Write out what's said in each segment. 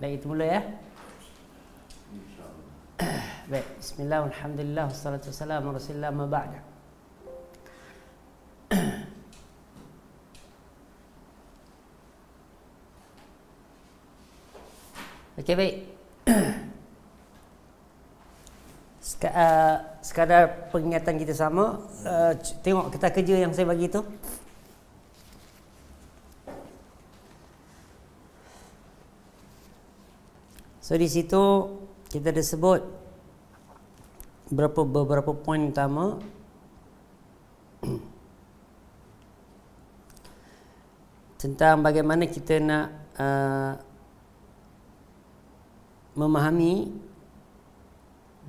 Baik, kita mula ya. Baik, bismillah, alhamdulillah, wassalatu wassalamu ala rasulillah, ma ba'da. Okey, baik. Sekadar pengingatan kita sama, tengok kertas kerja yang saya bagi tu. So di situ kita ada sebut beberapa poin utama. Tentang bagaimana kita nak memahami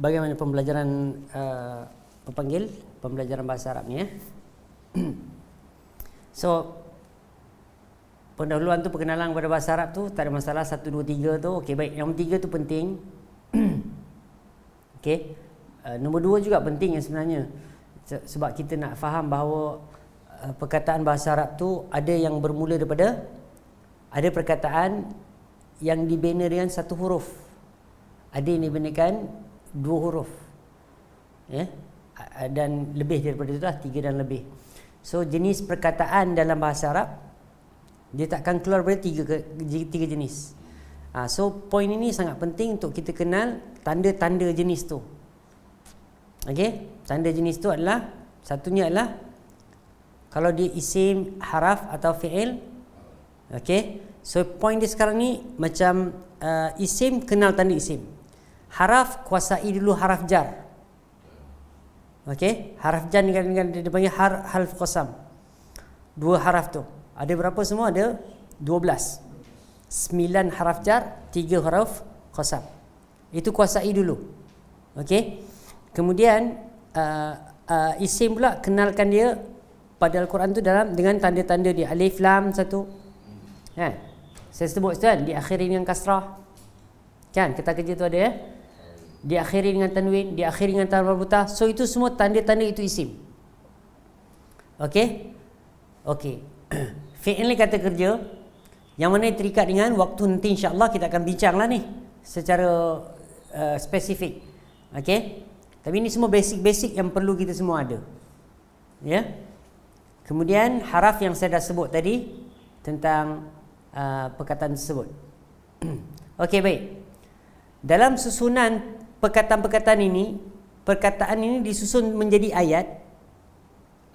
bagaimana pembelajaran pembelajaran bahasa Arab ni ya. So pendahuluan tu, perkenalan kepada bahasa Arab tu tak ada masalah, 1, 2, 3 tu. Okey, baik, yang 3 tu penting. Okey, nombor 2 juga penting yang sebenarnya, sebab kita nak faham bahawa perkataan bahasa Arab tu ada yang bermula daripada, ada perkataan yang dibina dengan 1 huruf, ada yang dibinakan 2 huruf ya, dan lebih daripada itu lah, 3 dan lebih. So jenis perkataan dalam bahasa Arab dia takkan keluar daripada 3 jenis. So poin ini sangat penting untuk kita kenal tanda-tanda jenis tu. Okey, tanda jenis tu adalah, satunya adalah kalau dia isim, haraf atau fi'il. Okey, so poin dia sekarang ni macam isim, kenal tanda isim. Haraf, kuasai dulu haraf jar. Okey, haraf jar ni dia panggil harf qasam. 2 haraf tu ada berapa semua? Ada 12. 9 haraf jar, 3 huruf qasam. Itu kuasai dulu. Okey, kemudian isim pula, kenalkan dia pada Al-Quran tu dengan tanda-tanda dia. Alif lam 1 kan, saya sebut tu kan, diakhiri dengan kasrah kan, kata kerja tu ada ya, diakhiri dengan tanwin, diakhiri dengan tanpa marbuta. So itu semua tanda-tanda itu isim. Okey, okey. Fi'il ni kata kerja yang mana terikat dengan waktu, nanti insya-Allah kita akan bincang lah ni secara spesifik. Okey, tapi ini semua basic-basic yang perlu kita semua ada ya. Kemudian haraf yang saya dah sebut tadi tentang perkataan tersebut. Okey, baik. Dalam susunan perkataan ini, perkataan ini disusun menjadi ayat.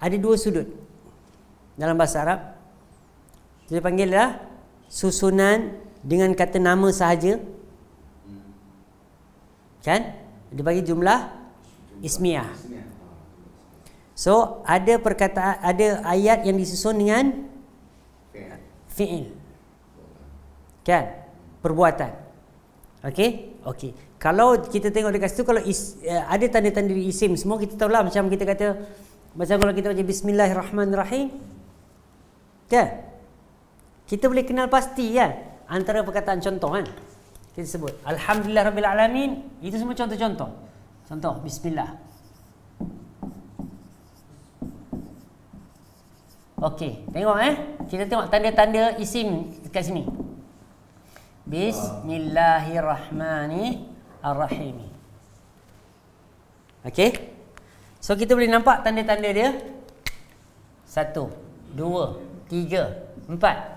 Ada 2 sudut dalam bahasa Arab. Kita panggillah susunan dengan kata nama sahaja kan, dia bagi jumlah ismiyah. So ada perkataan, ada ayat yang disusun dengan fi'il kan, perbuatan. Okey, okey. Kalau kita tengok dekat situ, kalau ada tanda-tanda isim semua, kita tahulah, macam kita kata, macam kalau kita baca bismillahirrahmanirrahim kan, kita boleh kenal pasti kan antara perkataan contoh kan. Kita sebut alhamdulillahirabbilalamin, itu semua contoh-contoh. Contoh bismillah. Okey, tengok kita tengok tanda-tanda isim dekat sini. Bismillahirrahmanirrahim. Okey, so kita boleh nampak tanda-tanda dia. 1, 2, 3, 4.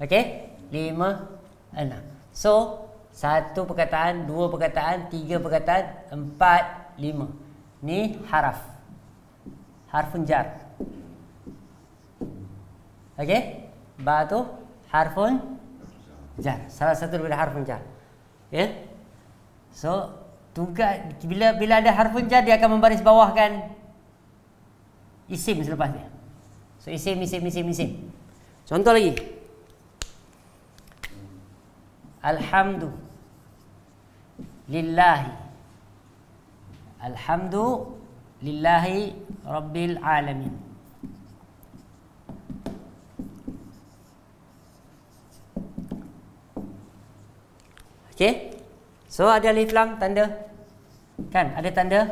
Okey, 5, 6. So 1 perkataan, 2 perkataan, 3 perkataan, 4, 5. Ni haraf, harfun jar. Okey, ba tu harfun jar, salah satu daripada harfun jar ya. So tugas bila ada harfun jar, dia akan membaris bawahkan isim selepas dia. So isim. Contoh lagi, alhamdulillahi rabbil alamin. Okey, so ada alif lam tanda kan, ada tanda.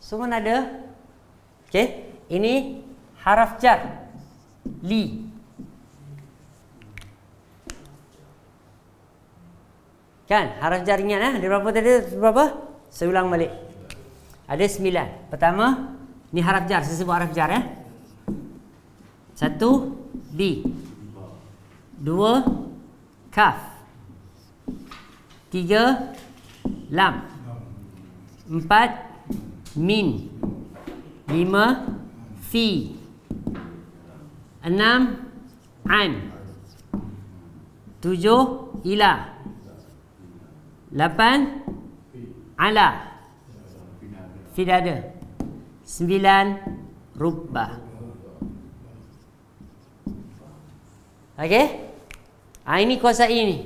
So mana ada? Okey, ini haraf jar li. Kan? Haraf jar ingat Ada berapa tadi? Berapa? Saya ulang balik. Ada 9. Pertama, ni haraf jar. Saya sebut haraf jar 1 B. 2 kaf. 3 lam. 4 min. 5 fi. 6 an. 7 ila. 8 ala. Tidak ada. 9 rubba. Okey? Ini kuasai ni.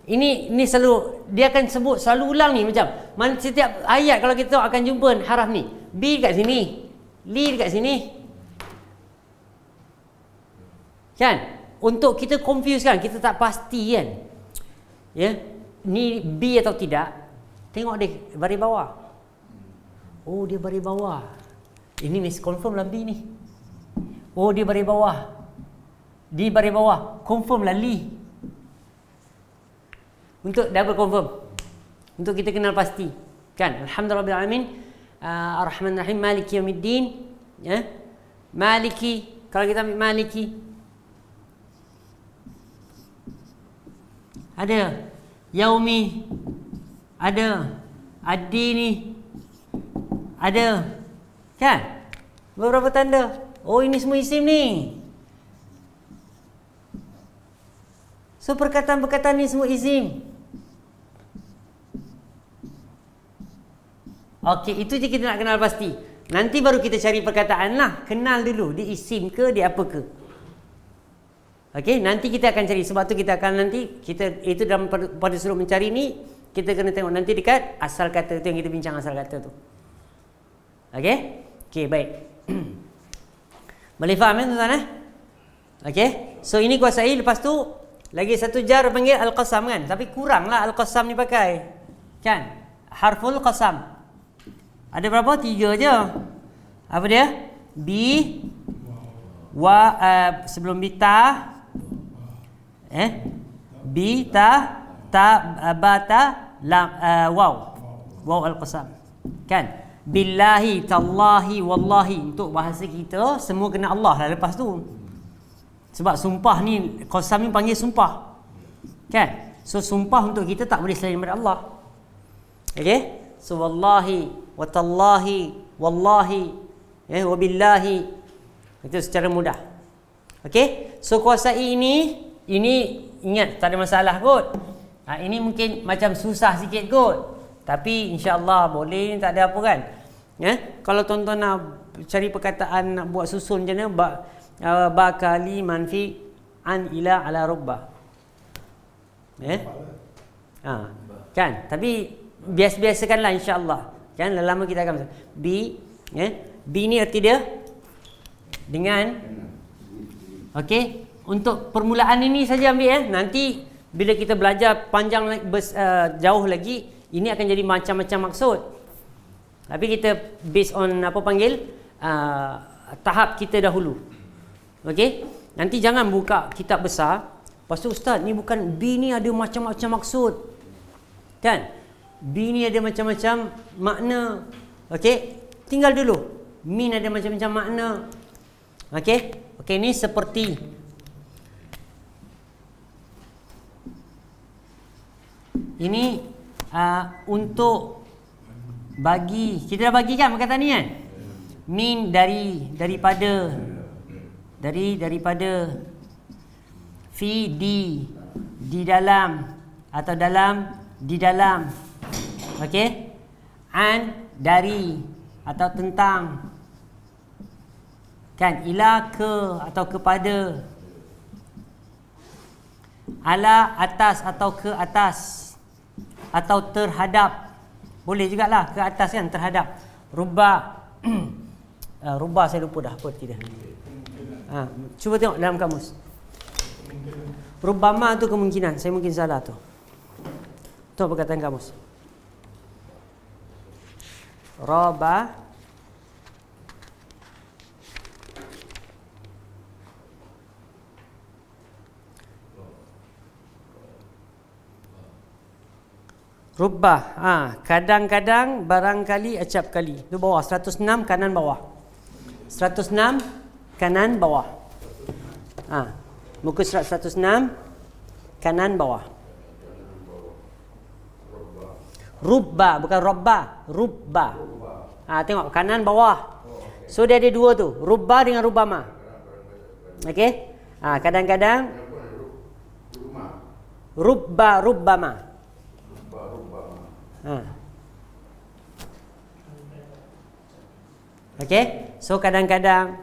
Ini selalu dia akan sebut selalu ulang ni macam setiap ayat kalau kita akan jumpa haraf ni. B dekat sini. Li dekat sini. Kan? Untuk kita confuse kan, kita tak pasti kan. Ya. Ni B atau tidak. Tengok dia baris bawah. Oh, dia baris bawah. Ini confirm lah B ni. Oh, dia baris bawah. Di baris bawah. Confirm lah Li. Untuk double confirm. Untuk kita kenal pasti. Kan? Alhamdulillahirrahmanirrahim. Ar-Rahman Ar-Rahim. Maliki Yawmiddin. Ya? Maliki. Kalau kita ambil Maliki. Ada. Yaumi. Ada. Ad-Dini. Ada. Kan? Beberapa tanda. Oh, ini semua isim ni. So, perkataan-perkataan ni semua isim. Okey, itu je kita nak kenal pasti. Nanti baru kita cari perkataan lah. Kenal dulu, dia isim ke, dia apa ke. Okey, nanti kita akan cari. Sebab tu kita akan nanti, itu dalam pada suruh mencari ni, kita kena tengok nanti dekat asal kata tu yang kita bincang asal kata tu. Okey? Okey, baik. Boleh faham tuan-tuan Okey? So, ini kuasai. Lepas tu, lagi satu jar panggil Al-Qasam kan. Tapi kurang lah Al-Qasam ni pakai. Kan? Harful Qasam. Ada berapa? 3 je. Apa dia? B. Wa. Sebelum B ta. B ta. Ta. Ba ta. Lam. Waw. Waw Al-Qasam. Kan? Billahi. Tallahi. Wallahi. Untuk bahasa kita, semua kena Allah lah lepas tu. Sebab sumpah ni, Qasam ni panggil sumpah. Kan? So, sumpah untuk kita tak boleh selain daripada Allah. Okay? So, wallahi. Watallahi, wallahi, wabillahi. Itu secara mudah. Okey? So kuasai ini ingat tak ada masalah kot. Ini mungkin macam susah sikit kot. Tapi insya-Allah boleh, tak ada apa kan. Kalau tuan-tuan nak cari perkataan, nak buat susun macam mana, ba kali manfi an ila ala rubba. Kan? Tapi biasa-biasakanlah insya-Allah. Kan lama kita akan B, B ni arti dia dengan okey, untuk permulaan ini saja ambil nanti bila kita belajar panjang jauh lagi, ini akan jadi macam-macam maksud. Tapi kita based on apa panggil tahap kita dahulu. Okey, nanti jangan buka kitab besar. Lepas tu ustaz, ni bukan B ni ada macam-macam maksud. Kan? B ni ada macam-macam makna. Okey, tinggal dulu. Min ada macam-macam makna. Okey, ni seperti ini untuk bagi. Kita dah bagi kan perkataan ni kan? Min daripada fi di dalam atau di dalam. Okey? An dari atau tentang. Kan? Ila ke atau kepada. Ala atas atau ke atas. Atau terhadap. Boleh jugalah ke atas kan, terhadap. Rubba. Rubba saya lupa dah apa tidak. Cuba tengok dalam kamus. Rubbama tu kemungkinan. Saya mungkin salah tu. Tu perkataan kamus. Roba Rubba. Kadang-kadang, barangkali, acap kali. Itu bawah 106 kanan bawah. 106 kanan bawah. Muka surat 106 kanan bawah. Rubba, bukan robba, rubba. Tengok kanan bawah. So dia ada dua tu, rubba dengan rubbama. Okey? Kadang-kadang rubba, rubbama. Okey? So kadang-kadang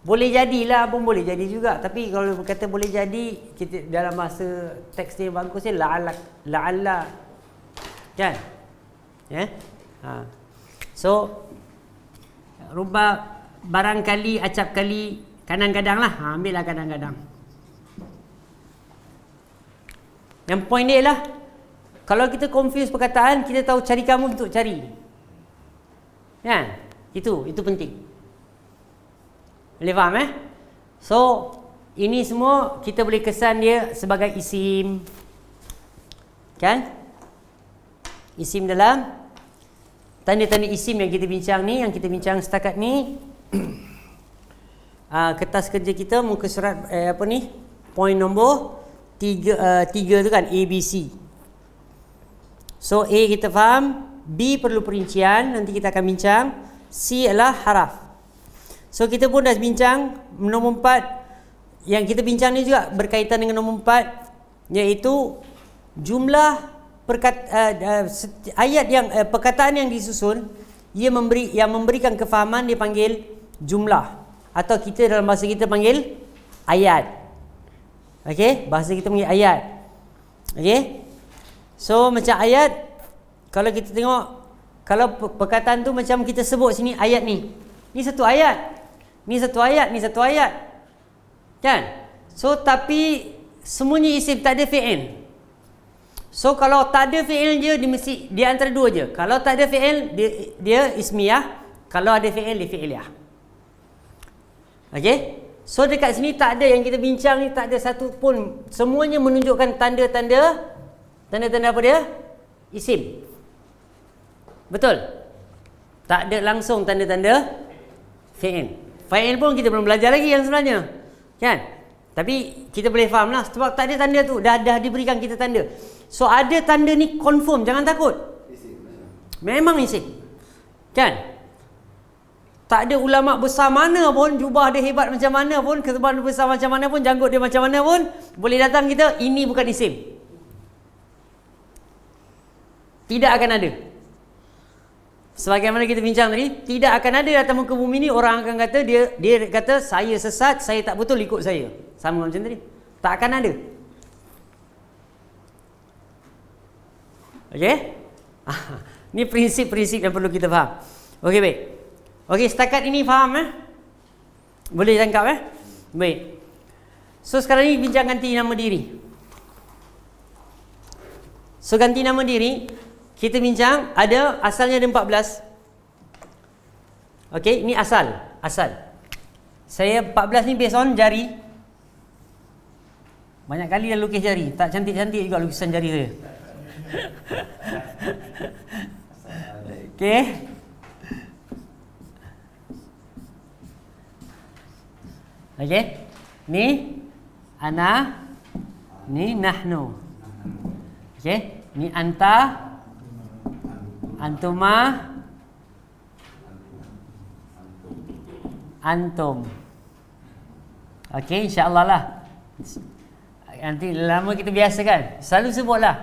boleh jadilah pun boleh jadi juga. Tapi kalau kata boleh jadi, kita dalam bahasa teks ni bagus ni la'alla. Kan? So rubba, barangkali, acap kali, kadang-kadang lah. Ambil lah kadang-kadang. Yang point dia lah, kalau kita confuse perkataan, kita tahu cari kamu untuk cari. Kan? Itu penting. Boleh faham So ini semua kita boleh kesan dia sebagai isim. Kan? Isim dalam tanda-tanda isim yang kita bincang ni, yang kita bincang setakat ni. Kertas kerja kita muka surat point nombor 3 tu kan, A, B, C. So A kita faham, B perlu perincian, nanti kita akan bincang. C adalah haraf. So kita pun dah bincang nombor 4. Yang kita bincang ni juga berkaitan dengan nombor 4, iaitu jumlah ayat yang perkataan yang disusun, yang memberikan kefahaman dipanggil jumlah, atau kita dalam bahasa kita panggil ayat. Okey, bahasa kita panggil ayat. Okey. So macam ayat, kalau kita tengok, kalau perkataan tu macam kita sebut sini ayat ni. Ni satu ayat. Ni satu ayat, ni satu ayat. Kan? So tapi semuanya isim, tak ada fi'il. So kalau tak ada fi'il dia antara dua je. Kalau tak ada fi'il dia ismiyah, kalau ada fi'il dia fi'iliyah. Okey? So dekat sini tak ada yang kita bincang ni, tak ada satu pun, semuanya menunjukkan tanda-tanda apa dia? Isim. Betul? Tak ada langsung tanda-tanda fi'il. Fi'il pun kita belum belajar lagi yang sebenarnya. Kan? Tapi kita boleh faham lah, sebab tak ada tanda tu, dah diberikan kita tanda. So ada tanda ni confirm, jangan takut. Memang isim. Kan? Tak ada ulama besar mana pun, jubah dia hebat macam mana pun, ketebalan besar macam mana pun, janggut dia macam mana pun, boleh datang kita, ini bukan isim. Tidak akan ada. Sebagaimana kita bincang tadi, tidak akan ada atas muka bumi ni orang akan kata dia kata saya sesat, saya tak betul, ikut saya. Sama macam tadi. Tak akan ada. Okey? Ni prinsip-prinsip yang perlu kita faham. Okey, baik. Okey, setakat ini faham Boleh tangkap Baik. So sekarang ni bincang ganti nama diri. So ganti nama diri, kita bincang ada asalnya ada 14. Okey, ini asal. Saya 14 ni based on jari. Banyak kali dah lukis jari, tak cantik-cantik juga lukisan jari saya. Okey. Okey. Ni ana, ni nahnu. Okey, ni anta, antuma, antum. Okey, insya-Allah lah. Nanti lama kita biasa kan, selalu sebutlah.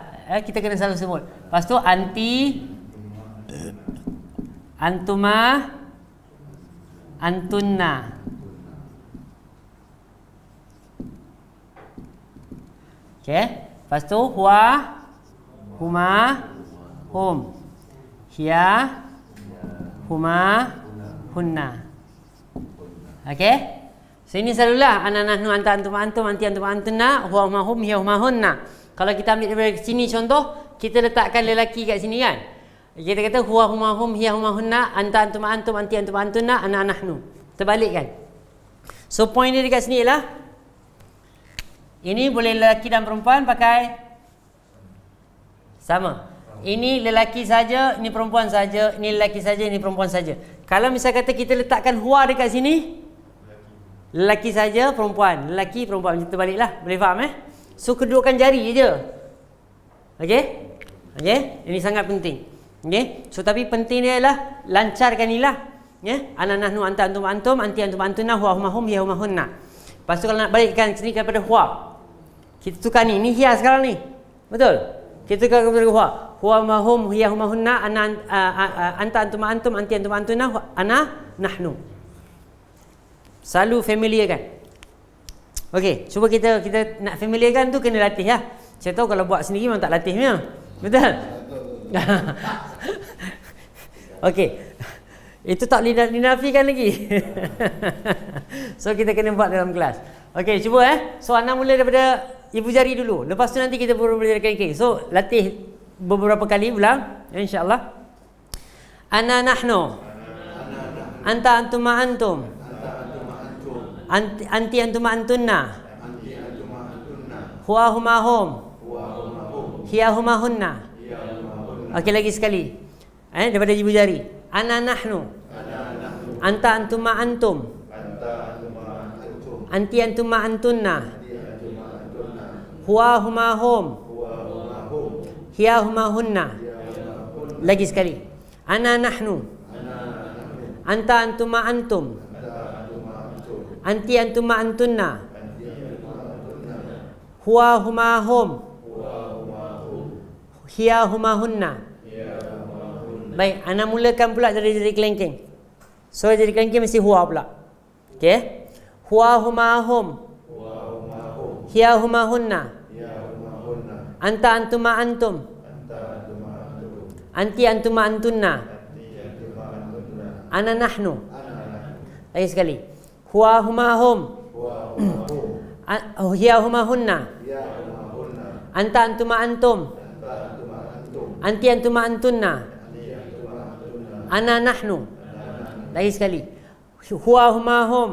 Kita kena selalu sebut. Lepas tu anti, antuma, antunna. Okey. Lepas tu huwa, huma, hum. Hiya, huma, hunna. Okey. So ini selalulah ana nahnu anta antum antum anti antum antunna huwa huma hum hiya huma hunna. Kalau kita ambil dari sini contoh, kita letakkan lelaki kat sini kan. Kita kata huwa huma hum hiya huma hunna anta antum antum anti antum antunna ana nahnu. Terbalik kan. So point dia dekat sini ialah ini boleh lelaki dan perempuan pakai Sama. Ini lelaki saja, ini perempuan saja, ini lelaki saja, ini perempuan saja. Kalau misal kata kita letakkan huwa dekat sini, lelaki saja, perempuan, lelaki, perempuan, kita baliklah. Boleh faham So kedudukan jari je. Okey? Okey? Ini sangat penting. Okey? So tapi penting dia ialah lancarkan inilah. Ana nahnu anta antum antum anti antum antuna huwa huma hum hiya huma hunna. Lepas tu kalau nak balikkan sini kepada huwa, kita tukar ni hiya sekarang ni. Betul? Kita tukar kepada huwa. Huwa ma hum hiya huma hunna ana anta antum antum anti antum antuna ana nahnu. Selalu familiar kan? Okey, cuba kita nak familiar kan tu kena latih ya. Saya tahu kalau buat sendiri memang tak latihnya. Betul? Okey. Itu tak dinafikan lagi. So kita kena buat dalam kelas. Okey, cuba So Ana mula daripada ibu jari dulu. Lepas tu nanti kita baru belajar kaki. So latih beberapa kali ulang insya-Allah. Ana nahnu. Anta antum ma antum. Anti antum antunna. Huwa huma hum. Hiya huma hunna. Okey, lagi sekali. Daripada ibu jari. Ana nahnu. Anta antum ma antum. Anti antum ma antunna. Huwa huma hum. Hiya huma hunna. Lagi sekali. Ana nahnu. Anta antum ma antum. Anti antum ma antunna. Huwa huma hum. Hiya huma hunna. Baik, Ana mulakan pula dari jari kelengking. So jari kelengking mesti huwa pula. Okey. Huwa huma hum. Hiya huma hunna. Anta antum ma antum. Anti antum ma antunna. Ana nahnu. Lagi sekali. Huwa huma hum. Hiya huma hunna. Anta antum ma antum. Anti antum ma antunna. Ana nahnu. Lagi sekali. Huwa huma hum.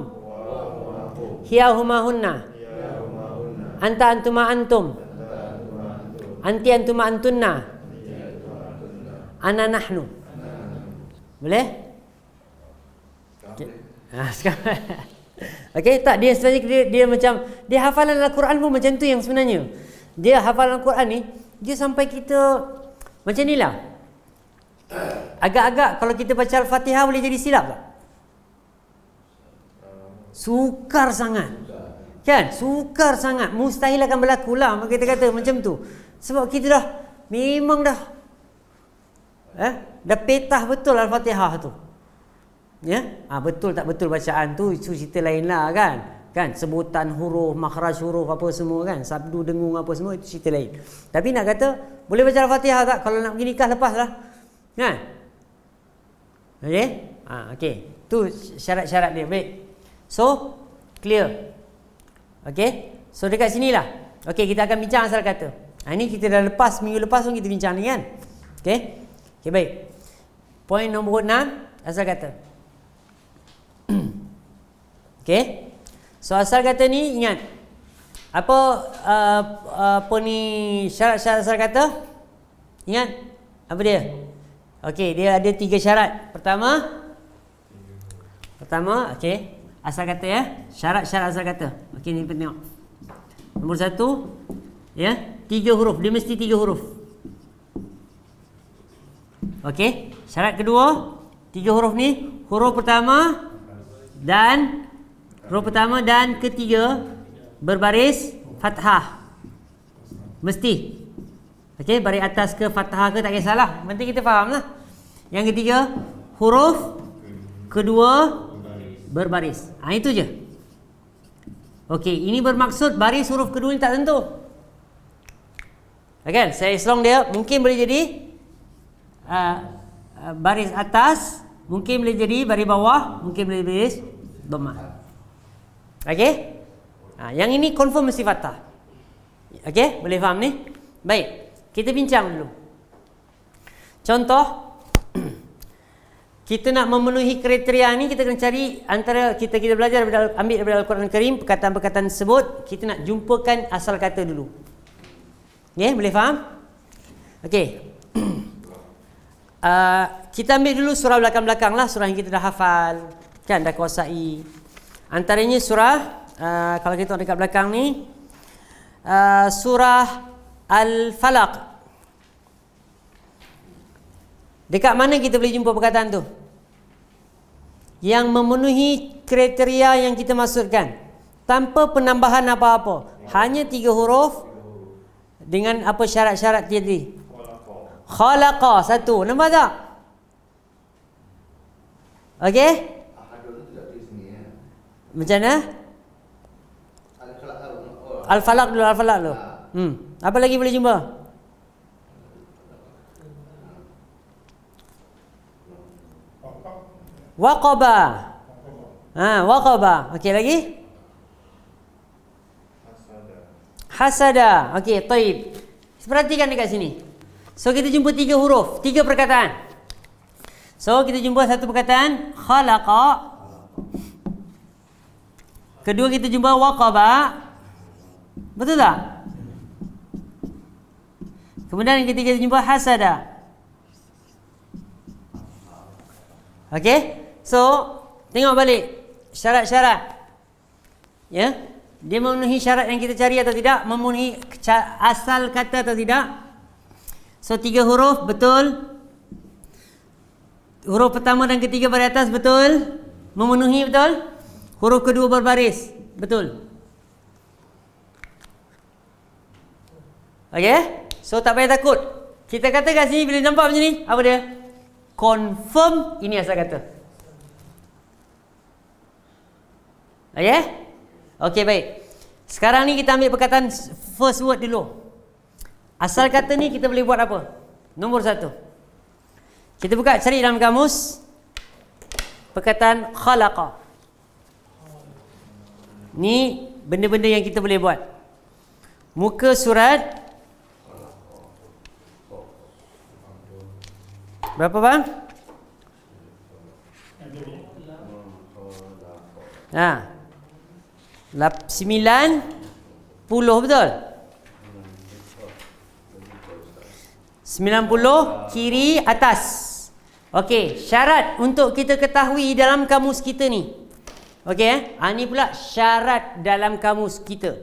Hiya huma hunna. Anta antum ma antum. Anti antum ma antunna. Ana nahnu. Boleh? Okey, tak dia sebenarnya dia macam dia hafalan Al-Quran pun macam tu yang sebenarnya. Dia hafalan Al-Quran ni, dia sampai kita macam inilah. Agak-agak kalau kita baca Al-Fatihah boleh jadi silap tak? Sukar sangat. Kan? Sukar sangat. Mustahil akan berlaku lah kita kata macam tu. Sebab kita dah memang dah dah petah betul Al-Fatihah tu. Betul tak betul bacaan tu itu cerita lain lah kan. Kan sebutan huruf, makhraj huruf apa semua kan, sabdu dengung apa semua itu cerita lain. Tapi nak kata boleh baca Al-Fatihah tak? Kalau nak pergi nikah lepaslah. Kan? Okey? Okey. Tu syarat-syarat dia. Baik. So, clear. Okey? So dekat sinilah. Okey, kita akan bincang asal kata. Ini kita dah lepas minggu lepas pun kita bincang ni kan. Okey? Okey, baik. Poin nombor 6 asal kata. Okey. So asal kata ni ingat apa ni syarat-syarat asal kata? Ingat apa dia? Okey, dia ada 3 syarat. Pertama, okey, asal kata ya. Syarat-syarat asal kata. Okey, ni tengok. Nombor 1 ya, 3 huruf. Dia mesti 3 huruf. Okey, syarat kedua 3 huruf ni, huruf pertama dan ketiga berbaris fathah. Mesti. Okey, baris atas ke fathah ke tak kisahlah. Penting kita fahamlah. Yang ketiga, huruf kedua berbaris. Itu je. Okey, ini bermaksud baris huruf kedua ni tak tentu. Kan? Saya selong dia mungkin boleh jadi baris atas, mungkin boleh jadi baris bawah, mungkin boleh baris dhammah. Okey? Yang ini confirm mesti fathah. Okey? Boleh faham ni? Baik. Kita bincang dulu. Contoh, kita nak memenuhi kriteria ni, kita kena cari antara kita belajar ambil daripada Al-Quran Karim, perkataan-perkataan tersebut, kita nak jumpakan asal kata dulu. Okey, boleh faham? Okey. Kita ambil dulu surah belakang-belakang lah, surah yang kita dah hafal, kan, dah kuasai. Antaranya surah, kalau kita tengok dekat belakang ni, surah Al-Falaq. Dekat mana kita boleh jumpa perkataan tu yang memenuhi kriteria yang kita maksudkan, tanpa penambahan apa-apa, hanya 3 huruf dengan apa syarat-syarat tadi. Khalaqa, satu, nampak tak? Okey? Macam mana? Al-Falaq dulu, Al-Falaq dulu. Apa lagi boleh jumpa? Waqaba. Waqaba. Okey, lagi? Hasada. Okey, taib. Perhatikan dekat sini. So kita jumpa 3 huruf, 3 perkataan. So kita jumpa satu perkataan khalaqa. Kedua kita jumpa waqaba. Betul tak? Kemudian yang ketiga kita jumpa hasada. Okey? So tengok balik syarat-syarat. Ya? Dia memenuhi syarat yang kita cari atau tidak? Memenuhi asal kata atau tidak? So 3 huruf, betul. Huruf pertama dan ketiga pada atas, betul. Memenuhi, betul. Huruf kedua berbaris, betul. Okey? So tak payah takut. Kita kata kat sini, bila nampak macam ni, apa dia? Confirm ini asal kata. Okey? Okey, baik. Sekarang ni kita ambil perkataan first word dulu. Asal kata ni kita boleh buat apa? Nombor 1. Kita buka cari dalam kamus perkataan khalaqa. Ni benda-benda yang kita boleh buat. Muka surat berapa bang? Ha. 90, betul? 90 kiri atas. Okey, syarat untuk kita ketahui dalam kamus kita ni. Okey, ni pula syarat dalam kamus kita.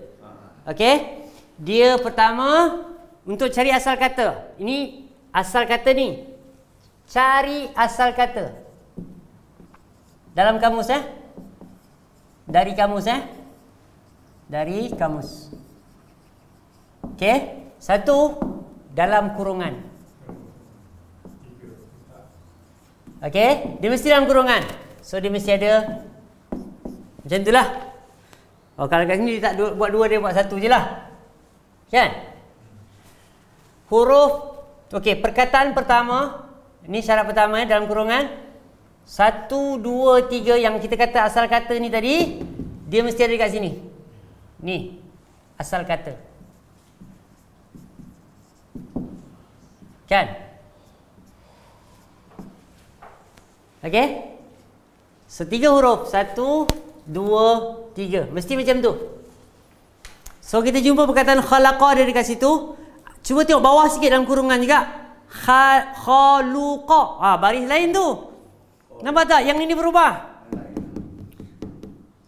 Okey? Dia pertama untuk cari asal kata. Ini asal kata ni. Cari asal kata. Dalam kamus Dari kamus Dari kamus. Okey? 1 dalam kurungan. Okey? Dia mesti dalam kurungan. So dia mesti ada macam itulah. Kalau kat sini dia tak buat 2, dia buat 1 je lah. Kan? Huruf. Okey, perkataan pertama. Ini syarat pertama dalam kurungan. 1, 2, 3 yang kita kata asal kata ni tadi, dia mesti ada dekat sini. Ni asal kata. Kan? Okey? So 3 huruf. 1, 2, 3. Mesti macam tu. So kita jumpa perkataan khalaqa ada dekat situ. Cuba tengok bawah sikit dalam kurungan juga. Khaluqa. Baris lain tu. Nampak tak? Yang ini berubah.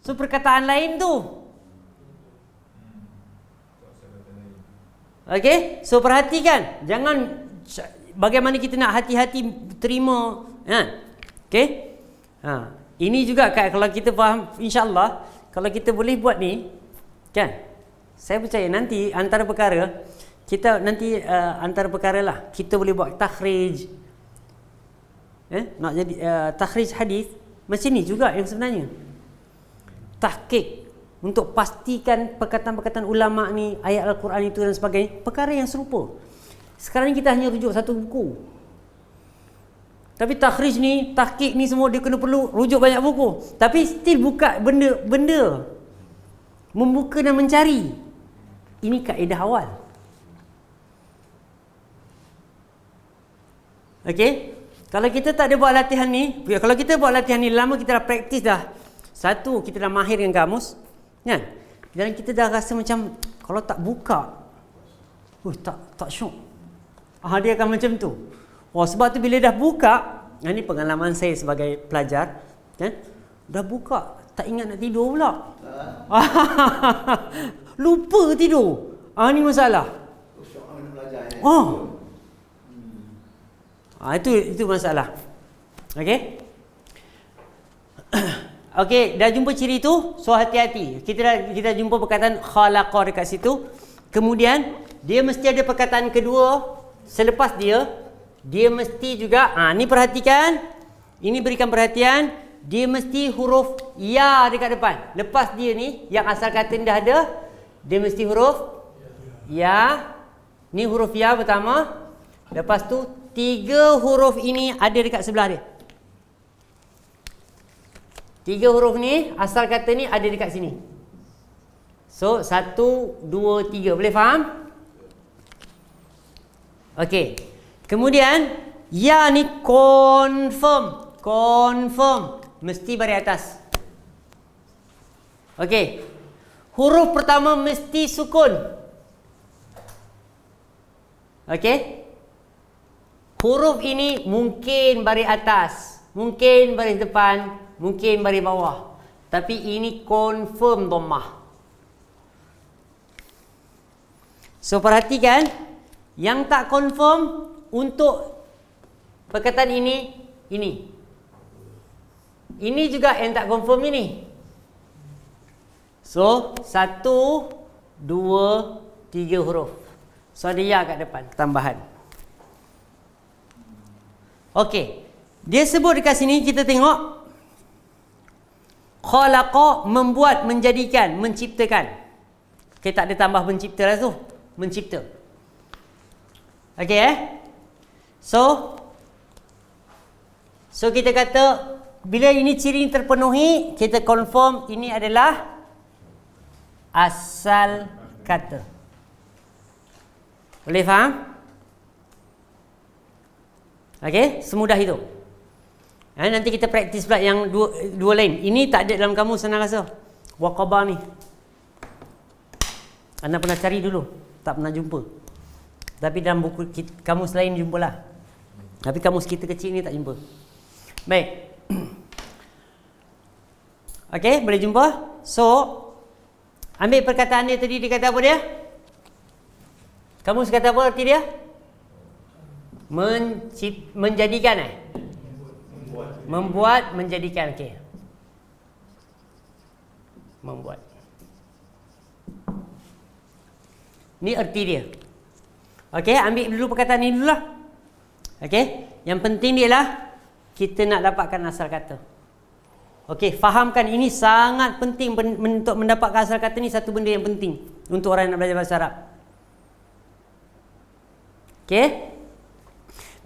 So perkataan lain tu. Okey? So perhatikan. Jangan, bagaimana kita nak hati-hati terima. Okey? Ini juga kalau kita faham, insya-Allah, kalau kita boleh buat ni, kan? Saya percaya nanti antara perkara lah, kita boleh buat takhrij. Nak jadi takhrij hadis macam ni juga yang sebenarnya. Tahqiq untuk pastikan perkataan-perkataan ulama ni, ayat Al-Quran itu dan sebagainya, perkara yang serupa. Sekarang ni kita hanya rujuk satu buku. Tapi takhrij ni, tahqiq ni semua dia kena perlu rujuk banyak buku. Tapi still buka benda-benda. Membuka dan mencari. Ini kaedah awal. Okey? Kalau kita tak ada buat latihan ni, kalau kita buat latihan ni lama, kita dah praktis dah. 1, kita dah mahir dengan kamus. Kan? Dan kita dah rasa macam, kalau tak buka, tak syok. Dia akan macam tu. Sebab tu bila dah buka, ini pengalaman saya sebagai pelajar, kan? Dah buka, tak ingat nak tidur pula. Lupa tidur. Ni masalah. Itu masalah. Okey. Okey, dah jumpa ciri tu, so hati-hati. Kita jumpa perkataan khalaqa dekat situ. Kemudian dia mesti ada perkataan kedua selepas dia mesti juga ni perhatikan. Ini berikan perhatian, dia mesti huruf ya dekat depan. Lepas dia ni yang asal kata ni dah ada, dia mesti huruf ya. Ni huruf ya pertama. Lepas tu 3 huruf ini ada dekat sebelah dia. 3 huruf ni, asal kata ni ada dekat sini. So, 1, 2, 3. Boleh faham? Okey. Kemudian, ya ni confirm. Confirm. Mesti baris atas. Okey. Huruf pertama mesti sukun. Okey. Huruf ini mungkin baris atas, mungkin baris depan, mungkin baris bawah. Tapi ini confirm dhammah. So perhatikan, yang tak confirm untuk perkataan ini. Ini juga yang tak confirm ini. So 1, 2, 3 huruf. So ada ya kat depan, tambahan. Okey. Dia sebut dekat sini, kita tengok. Khalaqa, membuat, menjadikan, menciptakan. Okey, tak ada tambah mencipta lah tu. Mencipta. Okey So kita kata, bila ini ciri terpenuhi, kita confirm ini adalah asal kata. Boleh faham? Okey, semudah itu. Nanti kita praktis pula yang dua lain. Ini tak ada dalam kamus, senang rasa. Waqaba ni. Anda pernah cari dulu, tak pernah jumpa. Tapi dalam buku kamus lain jumpalah. Tapi kamus kita kecil ni tak jumpa. Baik. Okey, boleh jumpa? So, ambil perkataan dia tadi, dia kata apa dia? Kamus kata apa arti dia? Menjadikan Membuat, menjadikan. Okey. Membuat. Ni arti dia. Okey, ambil dulu perkataan ni dululah. Okey, yang penting dia lah kita nak dapatkan asal kata. Okey, fahamkan ini sangat penting untuk mendapatkan asal kata ni, satu benda yang penting untuk orang yang nak belajar bahasa Arab. Okey.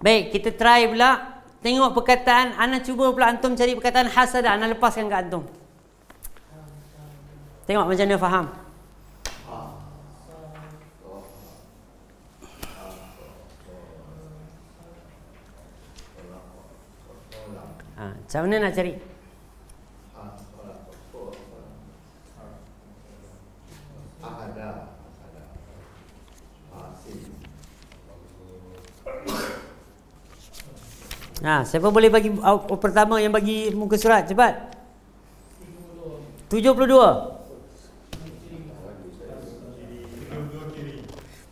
Baik, kita try pula. Tengok perkataan, ana cuba pula antum cari perkataan hasada, ana lepaskan kat antum. Tengok macam mana faham. Macam mana nak cari? Siapa boleh bagi pertama yang bagi muka surat? Cepat. 72.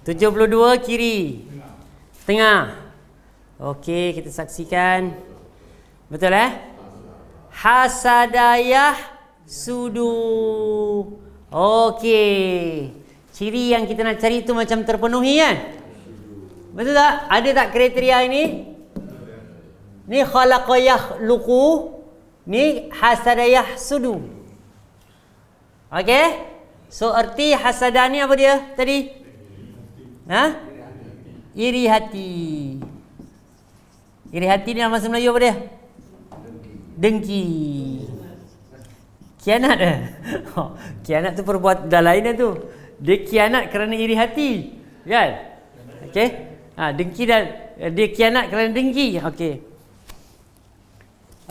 72 kiri. Tengah. Okey, kita saksikan. Betul Hasadayah sudu. Okey. Ciri yang kita nak cari tu macam terpenuhi kan? Betul tak? Ada tak kriteria ini? Ni khalaqayah luqu, ni hasadayah sudu. Okey? So erti hasadah ni apa dia tadi? Iri hati. Iri hati ni dalam bahasa Melayu apa dia? Dengki. Kianat kianat tu perbuatan dah lain dah tu. Dia kianat kerana iri hati. Kan? Okey? Dengki dan dia kianat kerana dengki. Okey.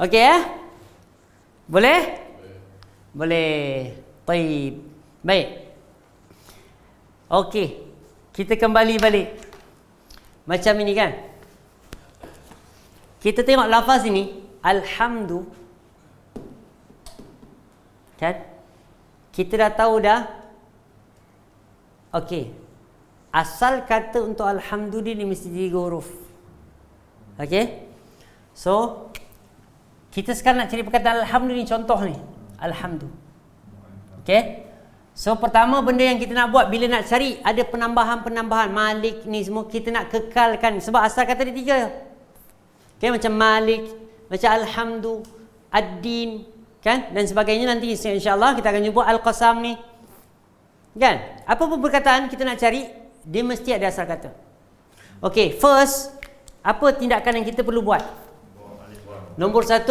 Okey Boleh? Boleh. Baik. Baik. Okey. Kita kembali balik. Macam ini kan. Kita tengok lafaz ini, alhamdu. Kan? Kita dah tahu dah. Okey. Asal kata untuk alhamdu ni mesti 3 huruf. Okey? So, kita sekarang nak cari perkataan alhamdu ni, contoh ni. Alhamdu. Okey? So, pertama benda yang kita nak buat bila nak cari ada penambahan-penambahan. Malik ni semua kita nak kekalkan. Sebab asal kata dia 3. Okey, macam Malik, macam alhamdu, ad-din, kan? Dan sebagainya nanti insya-Allah kita akan jumpa al-qasam ni. Kan? Apa pun perkataan kita nak cari, dia mesti ada asal kata. Okey, first, apa tindakan yang kita perlu buat? Nombor 1,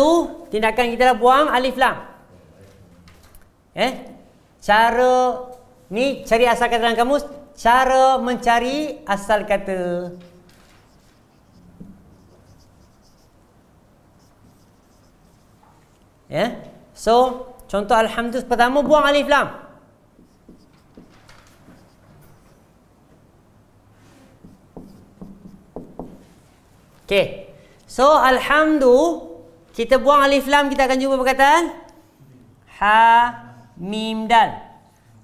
tindakan kita dah buang alif lam. Cara ni cari asal kata dalam kamus, cara mencari asal kata. So, contoh alhamdulillah pertama buang alif lam. Okey. So, alhamdulillah kita buang alif lam, kita akan jumpa perkataan ha mim dal.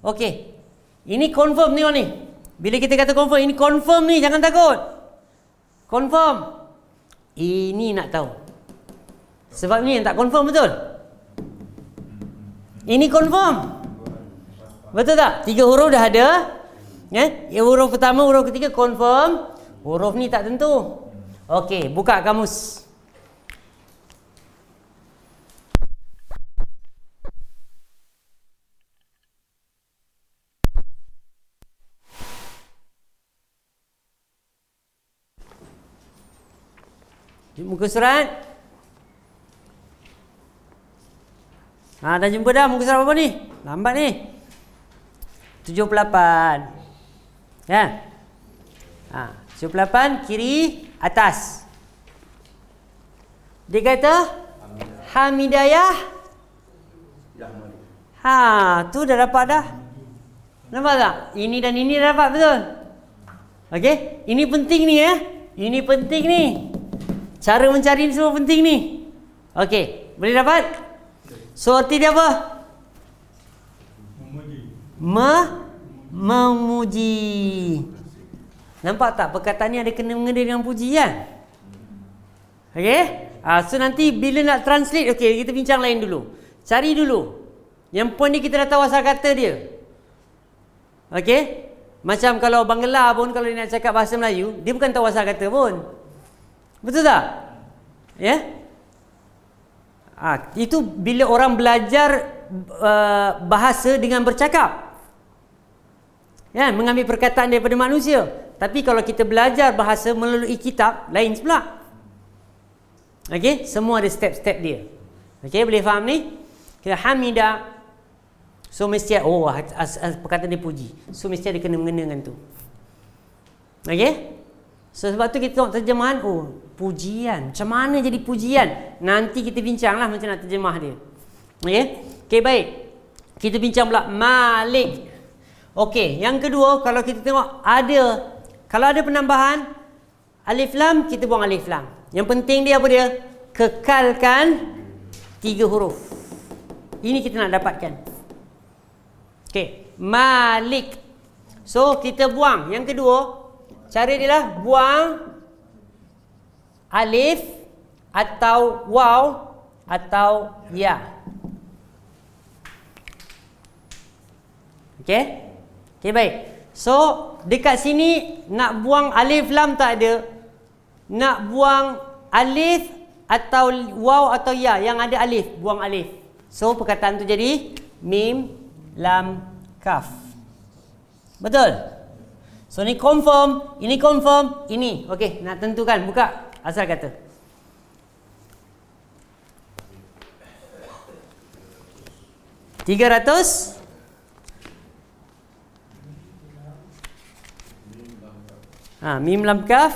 Okey. Ini confirm ni. Bila kita kata confirm, ini confirm ni, jangan takut. Confirm. Ini nak tahu. Sebab ni yang tak confirm betul. Ini confirm. Betul tak? 3 huruf dah ada. Huruf pertama, huruf ketiga confirm. Huruf ni tak tentu. Okey, buka kamus. Muka surat. Dah jumpa dah muka surat apa ni? Lambat ni. 78. Ya. 78 kiri atas. Dia kata Hamidayah. Tu dah dapat dah. Nampak tak? Ini dan ini dah dapat betul. Okey, ini penting ni ya. Ini penting ni. Cara mencari ni semua penting ni. Okey, boleh dapat? So, arti dia apa? Memuji. Nampak tak? Perkataan ni ada kena-mengena dengan pujian. Okey? So, nanti bila nak translate, okey, kita bincang lain dulu. Cari dulu. Yang point ni kita dah tahu asal kata dia. Okey? Macam kalau Bangla pun, kalau dia nak cakap bahasa Melayu, dia bukan tahu asal kata pun. Betul tak? Ya? Itu bila orang belajar bahasa dengan bercakap. Ya, mengambil perkataan daripada manusia. Tapi kalau kita belajar bahasa melalui kitab, lain pula. Okey, semua ada step-step dia. Okey, boleh faham ni? Kita hamida. So mesti perkataan dia puji. So mesti ada kena-mengena dengan tu. Okey? So sebab tu kita tengok terjemahan, pujian. Macam mana jadi pujian? Nanti kita bincanglah macam nak terjemah dia. Okey? Okey, baik. Kita bincang pula Malik. Okey, yang kedua, kalau kita tengok kalau ada penambahan alif lam, kita buang alif lam. Yang penting dia apa dia? Kekalkan 3 huruf. Ini kita nak dapatkan. Okey, Malik. So kita buang. Yang kedua, cara dia lah buang alif atau waw atau ya. Okey? Okey, baik. So, dekat sini nak buang alif lam tak ada. Nak buang alif atau waw atau ya, yang ada alif, buang alif. So, perkataan tu jadi mim lam kaf. Betul? So ni confirm, ini confirm, ini. Okey, nak tentukan, buka asal kata. $300. Mim lam kaf.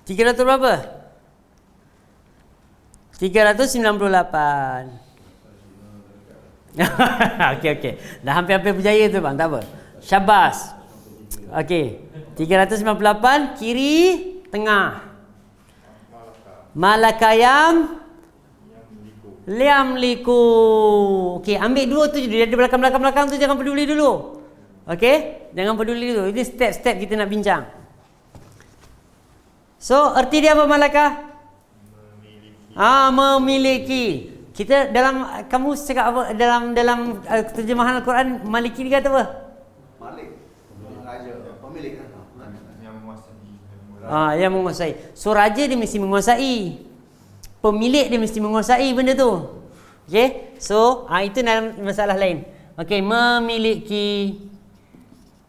$300 berapa? 398. Okey. Dah hampir-hampir berjaya tu bang, tak apa. Syabas. Okey. 398 kiri tengah. Malakayam liam liku. Okey, ambil dua tu je. Dia ada belakang-belakang tu jangan peduli dulu. Okey? Jangan peduli dulu. Ini step-step kita nak bincang. So, erti dia apa Malakah? Memiliki. Kita dalam kamu cakap apa dalam terjemahan Al-Quran Maliki ni kata apa? Malik. Raja, pemilik. Yang menguasai. So raja dia mesti menguasai. Pemilik dia mesti menguasai benda tu. Okey? So, itu dalam masalah lain. Okey, memiliki.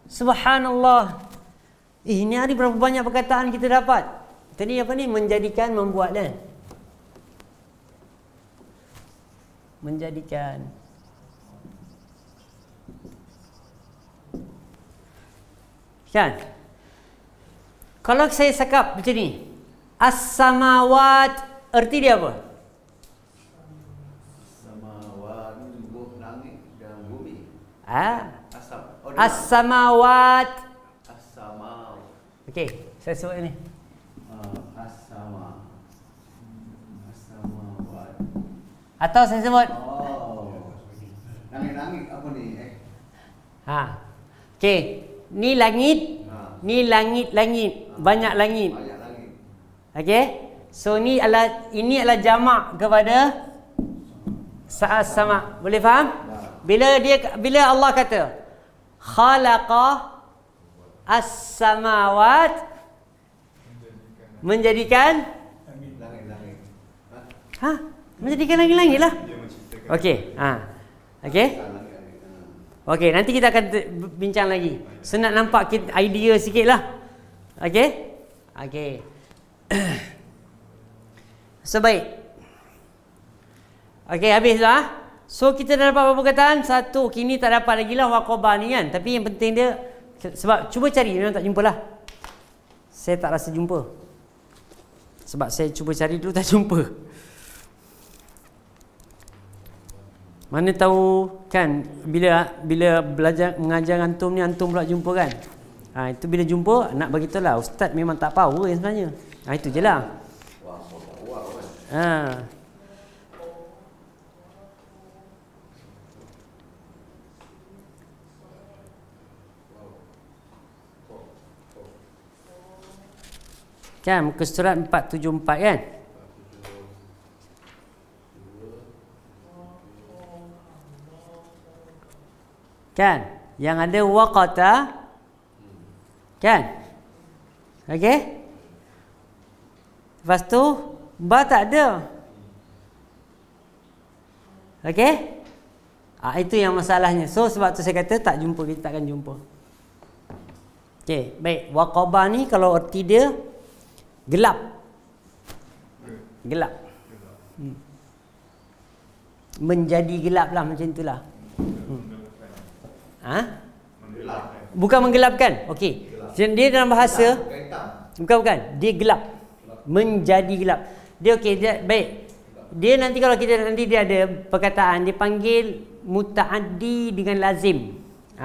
Subhanallah. Ini hari berapa banyak perkataan kita dapat? Tadi apa ni? Menjadikan, membuat kan? Menjadikan. Kan? Kalau saya cakap macam ni, as-samawat, erti dia apa? Samawat, langit dan bumi. As-samawat. As-samawat. Okey, saya sebut ni. As-samawat. Atau saya sebut. Langit-langit apa ni? Okey, ni langit. Ni langit-langit, banyak langit. Banyak langit. Okey? So ini adalah jamak kepada sama. Boleh faham? Bila Allah kata khalaqa as-samawat, menjadikan langit-langit. menjadikan langit-langit lah. Okey, okey. Okey, nanti kita akan bincang lagi. So nak nampak kita idea sikit lah. Okey? Okey. So baik. Okey, habis lah. So kita dah dapat beberapa perkataan. Satu, kini tak dapat lagi lah waqabah ni kan. Tapi yang penting dia, sebab cuba cari, memang tak jumpa lah. Saya tak rasa jumpa. Sebab saya cuba cari dulu tak jumpa. Mana tahu kan bila belajar mengajar antum ni antum pula jumpa kan. Itu bila jumpa nak bagi tahu lah ustaz memang tak power yang sebenarnya. Itu je lah. Kan muka surat 474 kan? Kan? Yang ada waqata. Kan? Okey? Lepas tu ba tak ada. Okey? Itu yang masalahnya. So sebab tu saya kata tak jumpa, kita takkan jumpa. Okey, baik. Waqabah ni kalau erti dia gelap. Gelap. Menjadi gelap lah macam itulah. Bukan menggelapkan. Okey. Dia dalam bahasa bukan. Dia gelap. Menjadi gelap. Dia okey, baik. Dia nanti kalau kita dia ada perkataan dia panggil mutaaddi dengan lazim.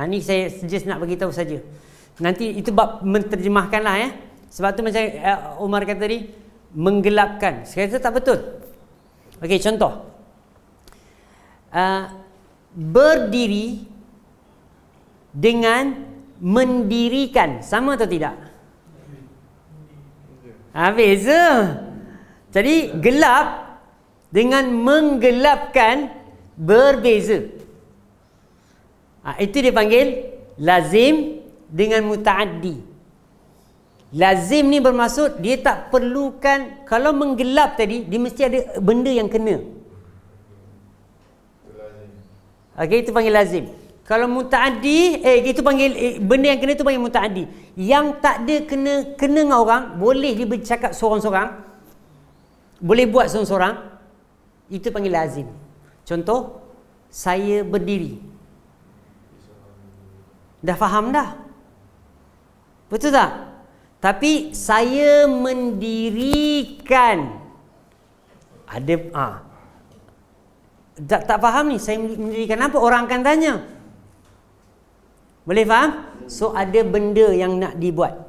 Ni saya just nak bagi tahu saja. Nanti itu bab menterjemahkanlah ya. Sebab tu macam Umar kata tadi menggelapkan. Saya kata tak betul. Okey, contoh. Berdiri dengan mendirikan sama atau tidak? Beza. Jadi gelap dengan menggelapkan berbeza. Itu dia panggil lazim dengan mutaaddi. Lazim ni bermaksud dia tak perlukan, kalau menggelap tadi dia mesti ada benda yang kena. Okey, itu panggil lazim. Kalau mutaaddi, itu panggil benda yang kena tu panggil mutaaddi. Yang tak ada kena dengan orang, boleh dia bercakap seorang-seorang, boleh buat seorang-seorang, itu panggil lazim. Contoh, saya berdiri. Dah faham dah? Betul tak? Tapi saya mendirikan. tak faham ni, saya mendirikan apa, orang akan tanya. Boleh faham? So ada benda yang nak dibuat.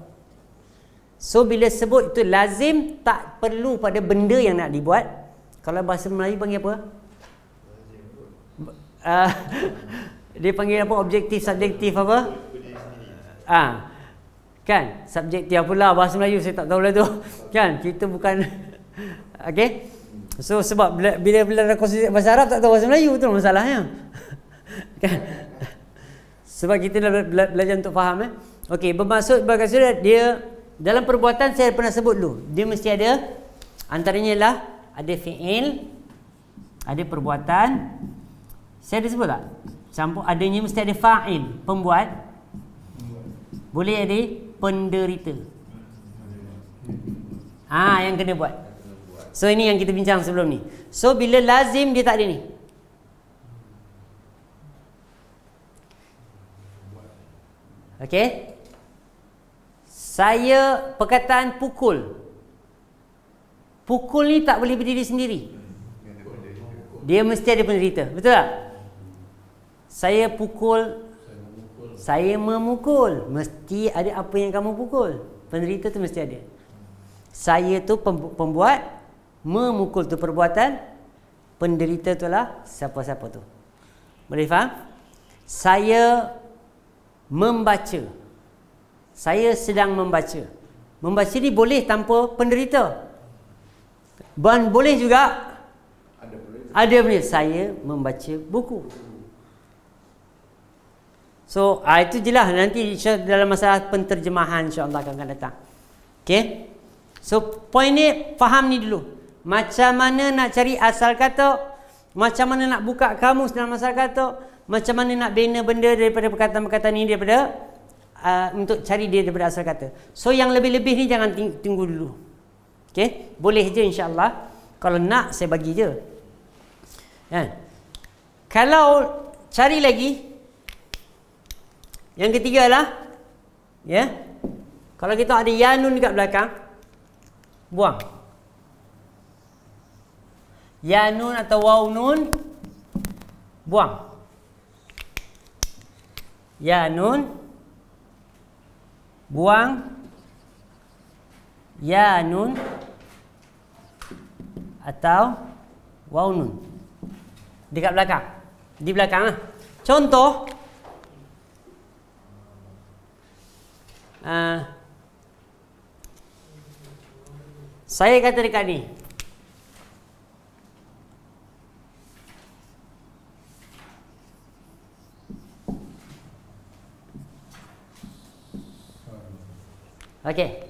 So bila sebut itu lazim, tak perlu pada benda yang nak dibuat. Kalau bahasa Melayu panggil apa? Dia panggil apa? Objektif, subjektif apa? Kan? Subjektif pula bahasa Melayu, saya tak tahu lah tu. Kan? Kita bukan okey. So sebab bila konsep bahasa Arab tak tahu bahasa Melayu, tu masalahnya. Kan? Sebab kita belajar untuk faham. Okey, bermaksud berkata dia dalam perbuatan saya pernah sebut dulu. Dia mesti ada, antaranya lah ada fi'il, ada perbuatan. Saya ada sebut tak? Campur adanya mesti ada fa'il, pembuat. Boleh ada penderita. Yang kena buat. So ini yang kita bincang sebelum ni. So bila lazim dia tak ada ni. Okey. Saya perkataan pukul. Pukul ni tak boleh berdiri sendiri. Dia mesti ada penderita. Betul tak? Saya pukul, saya memukul. Mesti ada apa yang kamu pukul. Penderita tu mesti ada. Saya tu pembuat, memukul tu perbuatan, penderita tu lah siapa-siapa tu. Boleh faham? Saya membaca. Saya sedang membaca. Membaca ni boleh tanpa penderita. Boleh juga ada boleh. Saya membaca buku. So itu je lah. Nanti dalam masalah penterjemahan insya-Allah akan datang. Okay. So point ni faham ni dulu. Macam mana nak cari asal kata, macam mana nak buka kamus dalam asal kata, macam mana nak bina benda daripada perkataan-perkataan ni, daripada untuk cari dia daripada asal kata. So yang lebih-lebih ni jangan tunggu dulu. Okay. Boleh je insya-Allah. Kalau nak saya bagi je. Kalau cari lagi, yang ketiga lah, kalau kita ada ya nun dekat belakang, buang. Ya nun atau waw nun, buang. Ya nun, buang. Ya nun atau waw nun dekat belakang, di belakang lah. Contoh, saya kata dekat ni, okey,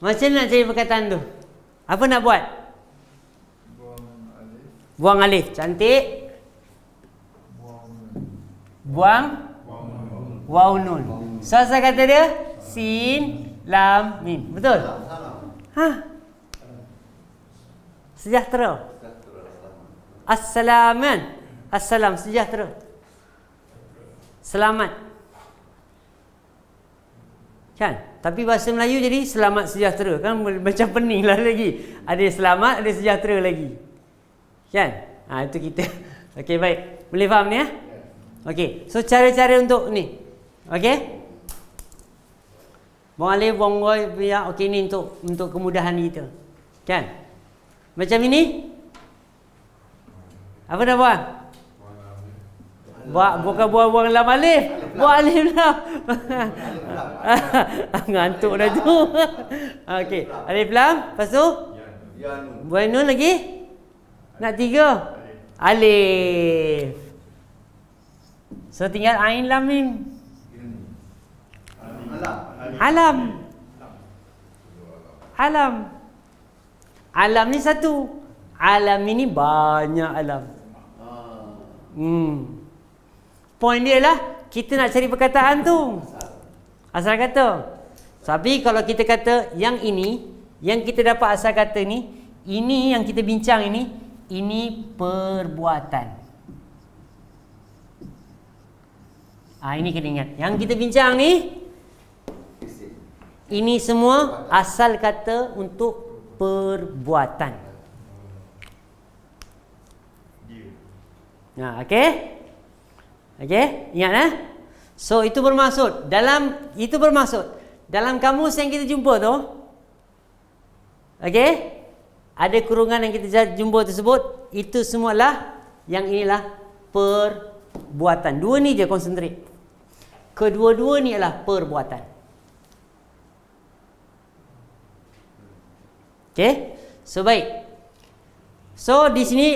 macam mana nak cari perkataan tu? Apa nak buat? Buang alif. Cantik. Buang waw nun. So saya kata dia sin lam mim. Betul? Sejahtera. Assalaman. Assalam, sejahtera. Selamat. Kan? Tapi bahasa Melayu jadi selamat sejahtera. Kan macam pening lah lagi. Ada selamat, ada sejahtera lagi. Kan? Itu kita. Okey, baik. Boleh faham ni ya? Okey. So cara-cara untuk ni. Okey? Buang alif, buang waw, ya. Okey, ni untuk kemudahan kita. Kan? Macam ini? Apa dah buang? Bukan buang lam alif. Buang alif lam. Ngantuk dah tu. Okey, alif lam, lepas tu buang nun lagi. Nak 3 alif. So tinggal ain lam mim. Alam. Alam. Alam ni satu. Alam ini banyak alam. Point dia lah, kita nak cari perkataan tu, asal kata. Tapi kalau kita kata yang ini, yang kita dapat asal kata ni, ini yang kita bincang ini perbuatan. Ini kena ingat. Yang kita bincang ni, ini semua asal kata untuk perbuatan. Okey? Okey? Ingat So itu bermaksud dalam kamus yang kita jumpa tu, okey? Ada kurungan yang kita jumpa tersebut, itu semualah yang inilah perbuatan. Dua ni je konsentrate. Kedua-dua ni adalah perbuatan. Okey? So baik. So di sini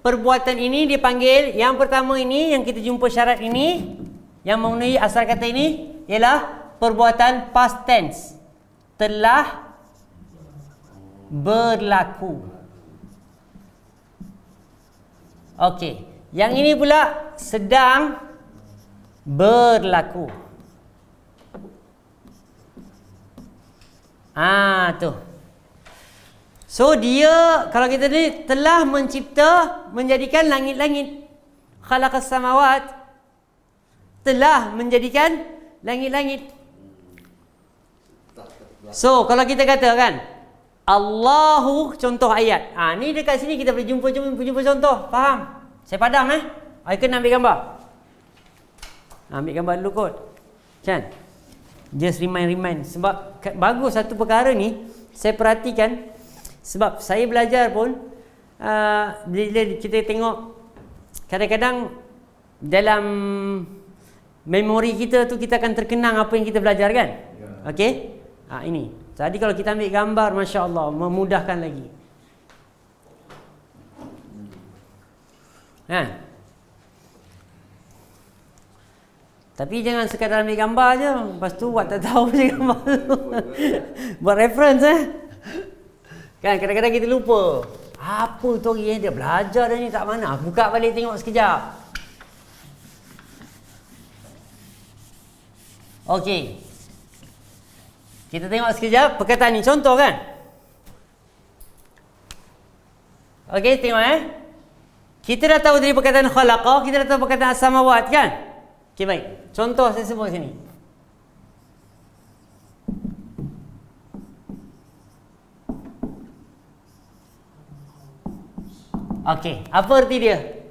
perbuatan ini dipanggil, yang pertama ini yang kita jumpa syarat ini yang memenuhi asal kata ini ialah perbuatan past tense. Telah berlaku. Okey. Yang ini pula sedang berlaku. Tu. So dia, kalau kita ni telah mencipta, menjadikan langit-langit. Khalaqas samawat, telah menjadikan langit-langit. So kalau kita katakan Allahu, contoh ayat. Ni dekat sini kita boleh jumpa contoh. Faham? Saya padam Icon ambil gambar. Ambil gambar dulu kot. Kan? Just remind. Sebab bagus satu perkara ni, saya perhatikan. Sebab saya belajar pun, bila kita tengok, kadang-kadang dalam memori kita tu, kita akan terkenang apa yang kita belajar kan? Okey? Ini. Jadi kalau kita ambil gambar, Masya Allah, memudahkan lagi. Tapi jangan sekadar ambil gambar je, lepas tu buat tak tahu je gambar tu. Buat reference Kan kadang-kadang kita lupa. Apa tu orang dia belajar dah ni tak mana. Buka balik tengok sekejap. Okey. Kita tengok sekejap perkataan ni, contoh kan. Okey, tengok Kita dah tahu dari perkataan khalaqa, kita dah tahu perkataan as-samawat kan? Okey, baik. Contoh saya sebut sini. Okey, apa arti dia?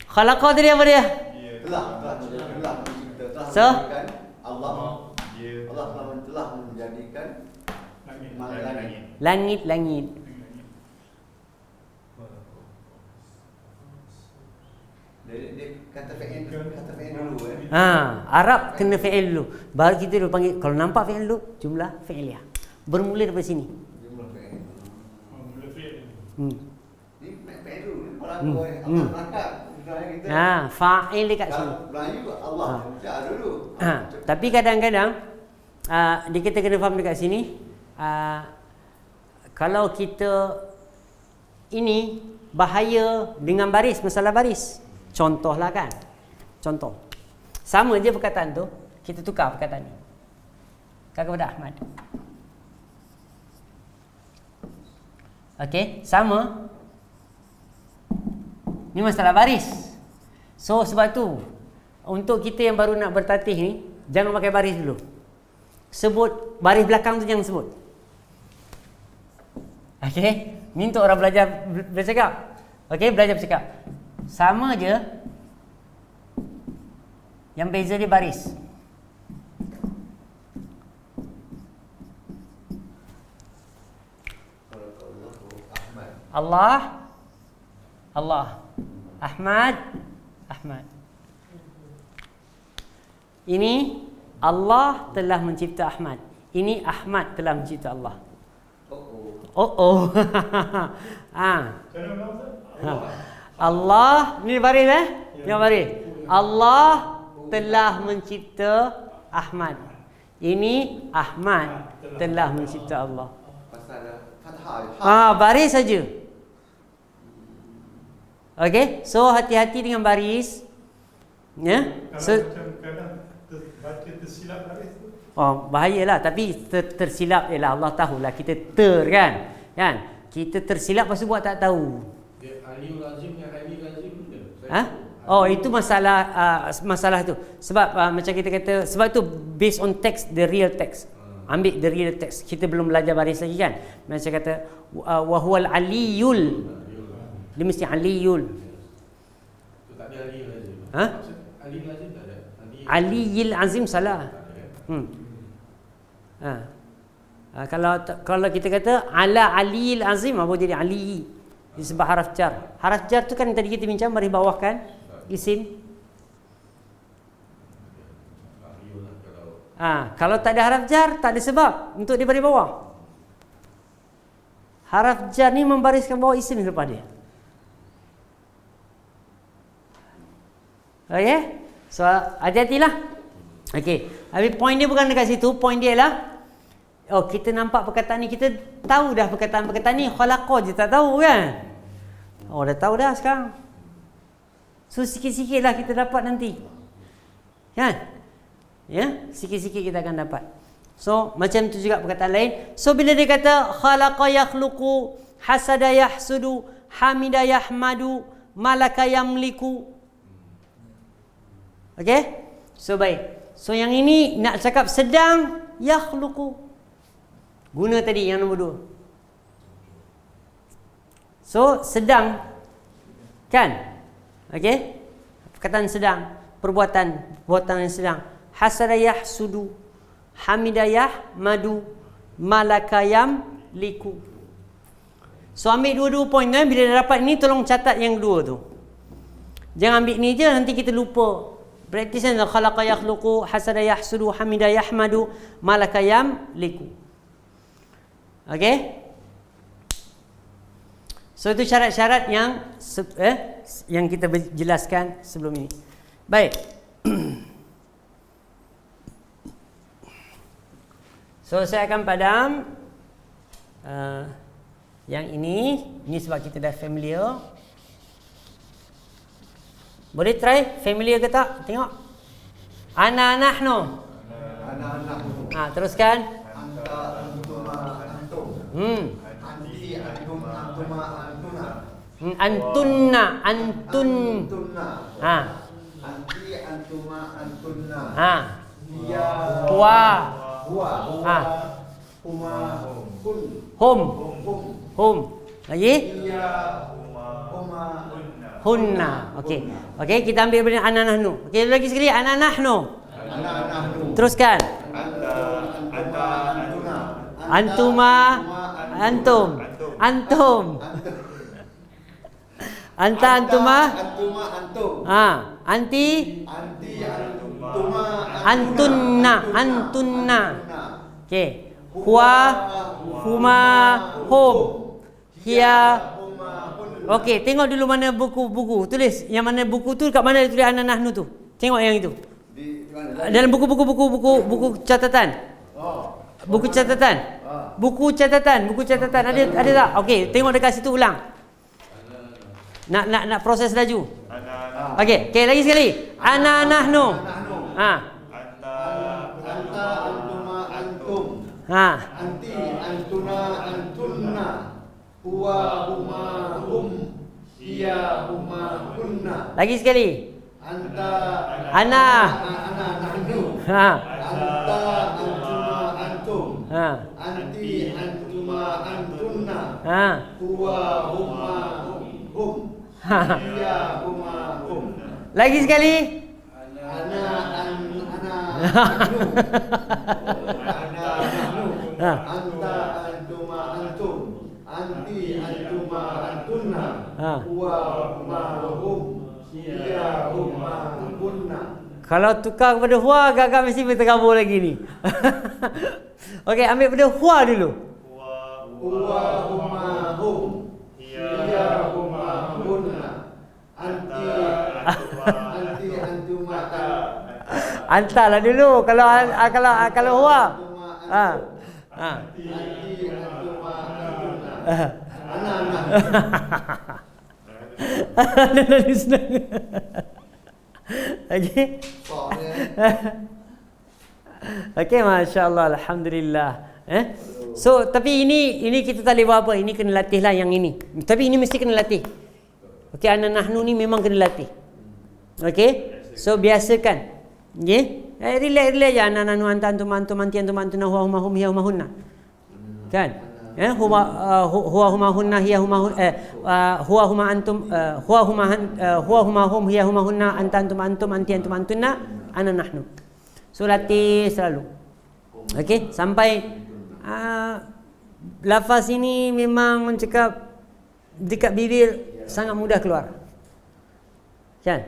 Khalaqa tadi apa dia? Telah So? Allah telah menjadikan langit-langit. Dia kata fi'il dulu Arab kena fi'il dulu. Baru kita dulu panggil, kalau nampak fi'il dulu, jumlah fi'iliyah. Bermula daripada sini. Jumlah fi'il. Mula fi'il. Ni fi'il dulu. Kalau Allah berangkat. Fa'il dekat sini. Melayu Allah dulu. Tapi kadang-kadang kita kena faham dekat sini, kalau kita ini bahaya dengan baris, masalah baris. Contohlah kan. Contoh. Sama je perkataan tu, kita tukar perkataan ni. Kepada Ahmad. Okey, sama. Ni masalah baris. So sebab tu, untuk kita yang baru nak bertatih ni, jangan pakai baris dulu. Sebut baris belakang tu, jangan sebut. Okey, ni untuk orang belajar bercakap. Okey, belajar bercakap. Sama je. Yang beza dia baris. Allah, Ahmad. Ini Allah telah mencipta Ahmad. Ini Ahmad telah mencipta Allah. Allah ni baris Yang baris. Allah telah mencipta Ahmad. Ini Ahmad telah mencipta Allah. Baris saja. Okey, so hati-hati dengan baris. Ya. Kadang baca tersilap baris tu. Bahayalah, tapi tersilap ialah Allah tahulah kita kan. Kita tersilap pasal buat tak tahu. Aliul Azim yang Ali Azim tu. Itu masalah tu. Sebab macam kita kata, sebab tu based on text, the real text. Ambil the real text. Kita belum belajar baris lagi kan. Macam kata wa huwal aliyul. Dia mesti aliyul. ada Ali lazim. Ha? Maksud Ali lazim tak ada. Aliyil azim salah. Kalau kita kata ala aliyil azim, apa jadi ali? Disebab haraf jar. Haraf jar tu kan tadi kita bincang baris bawah kan? Isim. Kalau tak ada haraf jar, tak ada sebab untuk dia baris bawah. Haraf jar ni membariskan bawah isim lepas dia. Okey? So, hati-hatilah. Okey. Habis point dia bukan dekat situ. Point dia ialah, kita nampak perkataan ni, kita tahu dah perkataan-perkataan ni, khalaqa je tak tahu kan? Dah tahu dah sekarang. So, sikit-sikit lah kita dapat nanti. Kan? Ya, sikit-sikit kita akan dapat. So, macam tu juga perkataan lain. So, bila dia kata khalaqa yakhluqu, hasada yahsudu, hamida yahmadu, malaka yamliku. Okey? So, baik. So, yang ini nak cakap sedang yakhluqu. Guna tadi yang nombor 2. So, sedang. Kan? Okey? Perkataan sedang. Perbuatan yang sedang. Hasada yahsudu, hamida yahmadu, malaka yamliku. So, ambil dua-dua poin kan? Bila dah dapat ini, tolong catat yang dua tu. Jangan ambil ni je, nanti kita lupa. Praktis kan? Khalaqa yakhluqu, hasada yahsudu, hamida yahmadu, malaka yamliku. Okey? So, itu syarat-syarat yang kita jelaskan sebelum ini. Baik. So, saya akan padam yang ini sebab kita dah familiar. Boleh try familiar ke tak? Tengok. Ana nahnu. Teruskan. Anta, antuma, antum. Anti, antum, antuma, antuna. Antunna, antun. Anti, antuma, antunna. Dia, Wa. huwa, huma, Hum. Lagi? Dia, huma, Hunna. Okey, kita ambil benda ana nahnu. Okey, lagi sekali ana nahnu. Teruskan. anta, antuna. Antuma, antum. Anta, antuma. Antuma, antum. Anti. Anti, antuma, Antunna. Okey. Huwa, huma, hum. Hiya. Okey, tengok dulu mana buku-buku. Tulis yang mana buku tu, kat mana dia tulis ana nahnu tu. Tengok yang itu. Di mana? Dalam buku catatan. Buku catatan. Buku catatan ada tak? Okey, tengok dekat situ ulang. Nak proses laju. Okey, lagi sekali. Ana nahnu. Anta, antuma, antum. Anti, antuna, antunna. Huwa, huma, hum. Hiya, huma, hunna. Lagi sekali. Anta, Ana. nahnu. Anta, antuma, antum. Anti, antuma, antunna. Huwa, huma, hum. Hiya, huma, hum. Lagi sekali. Ana, nahnu. Anta, antuma, antum. Anti, antuma, antunna. Huwa, huma, hum. Hiya, huma, hunna. Kalau tukar kepada huwa, agak-agak mesti berterabur lagi ni. Okey, ambil pada huwa dulu. Huwa, huma, hum. Hiya, huma, hunna. Anti, antuma, Anta lah dulu. Kalau huwa. Anti, antuma, antunna. Ana, Ada senang. Okey. Okey, masya-Allah, alhamdulillah. So, tapi ini kita tak boleh buat apa. Ini kena latih lah yang ini. Tapi ini mesti kena latih. Okey, ana nahnu ni memang kena latih. Okey? So, biasakan. Okey? Relax je. Ana nahnu, anta, antum, anti, antum, antuna, huwa, huma, hum, hiya, huma, hunna. Kan? Ya, huwa huma hunna hiya huma huwa huma antum huwa huma hum hiya huma hunna anta antum anti antum antunna ana nahnu. So latih selalu. Okey, sampai lafaz ini memang mencakap dekat bibir sangat mudah keluar. Kan?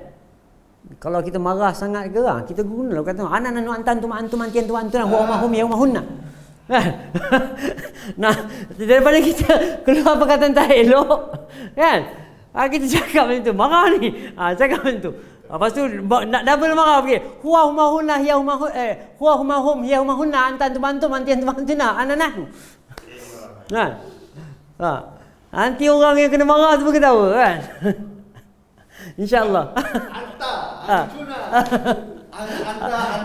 Kalau kita marah sangat gerang, kita guna kata ana nahnu anta antum anti antum antunna huwa huma hum hiya huma hunna. Nah, daripada kita keluar perkataan tak elok, kan? Kita cakap macam tu, marah ni. Cakap macam tu. Lepas tu nak double marah pergi. Huwa huma hunna hiya huma huwa huma hum hiya huma hunna anta antum anti antum antuna ana nahnu. Kan? Nanti orang yang kena marah tu pun ketawa, kan? InsyaAllah.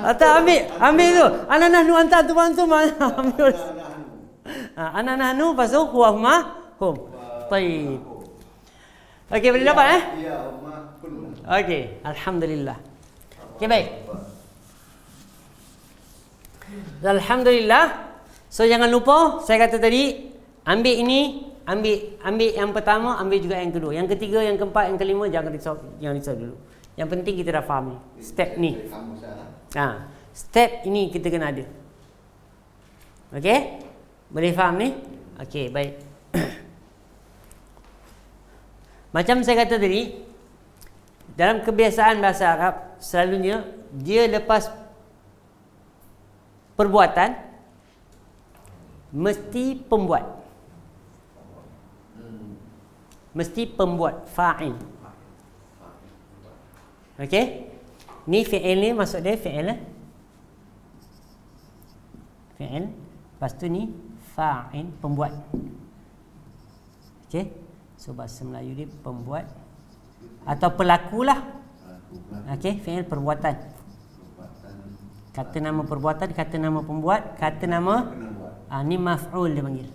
Anta ambil tu. Ana nahnu anta antum ambil. Ana nahnu pasal huwa huma hum. Baik. Okey, boleh dapat Ya, huma kunna. Okey, alhamdulillah. Okey, baik. Alhamdulillah. So jangan lupa saya kata tadi, ambil ini, ambil yang pertama, ambil juga yang kedua. Yang ketiga, yang keempat, yang kelima jangan risau dulu. Yang penting kita dah faham ni. Step ni. Step ini kita kena ada. Okey? Boleh faham ni? Okey, baik. Macam saya kata tadi, dalam kebiasaan bahasa Arab, selalunya dia lepas perbuatan mesti pembuat. Mesti pembuat, fa'il. Okey? Ni fi'il ni maksud dia fi'il fi'il. Lepas tu ni fa'il, pembuat. Okey? So bahasa Melayu dia pembuat atau pelakulah. Okey, fi'il perbuatan. Kata nama perbuatan, kata nama pembuat, kata nama ni maf'ul dia panggil.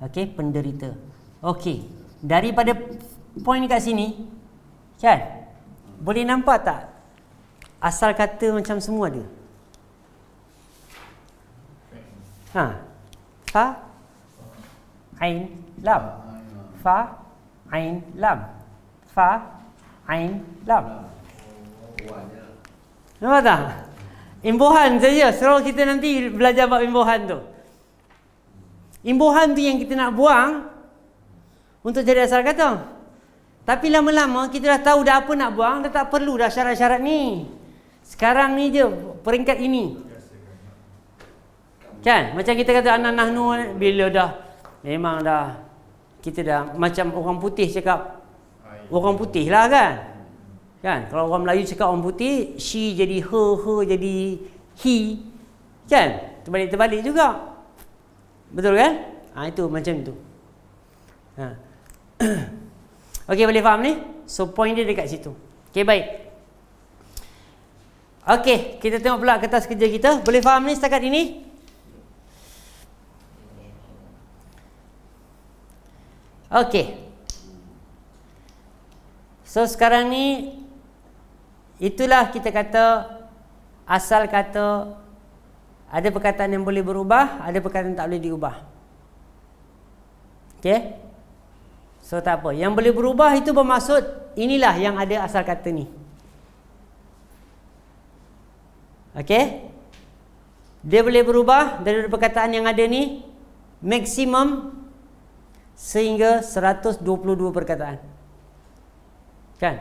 Okey, penderita. Okey, daripada poin kat sini, kan? Boleh nampak tak asal kata macam semua dia? Fa, ain, lam. Fa, ain, lam. Fa, ain, lam. Nampak tak? Imbuhan saja. Suruh kita nanti belajar bab imbuhan tu. Imbuhan tu yang kita nak buang untuk jadi asal kata. Tapi lama-lama kita dah tahu dah apa nak buang, dah tak perlu dah syarat-syarat ni. Sekarang ni je peringkat ini. Kan? Macam kita kata ana nahnu, bila dah memang dah kita dah macam orang putih cakap orang putih lah, kan? Kan? Kalau orang Melayu cakap orang putih, she jadi her jadi he. Kan? Terbalik-terbalik juga. Betul kan? Itu macam tu. Okey, boleh faham ni? So point dia dekat situ. Okey, baik. Okey, kita tengok pula kertas kerja kita. Boleh faham ni setakat ini? Okey. So sekarang ni itulah kita kata asal kata. Ada perkataan yang boleh berubah, ada perkataan yang tak boleh diubah. Okey? So tak apa. Yang boleh berubah itu bermaksud inilah yang ada asal kata ni. Okey? Dia boleh berubah dari perkataan yang ada ni maksimum sehingga 122 perkataan. Kan?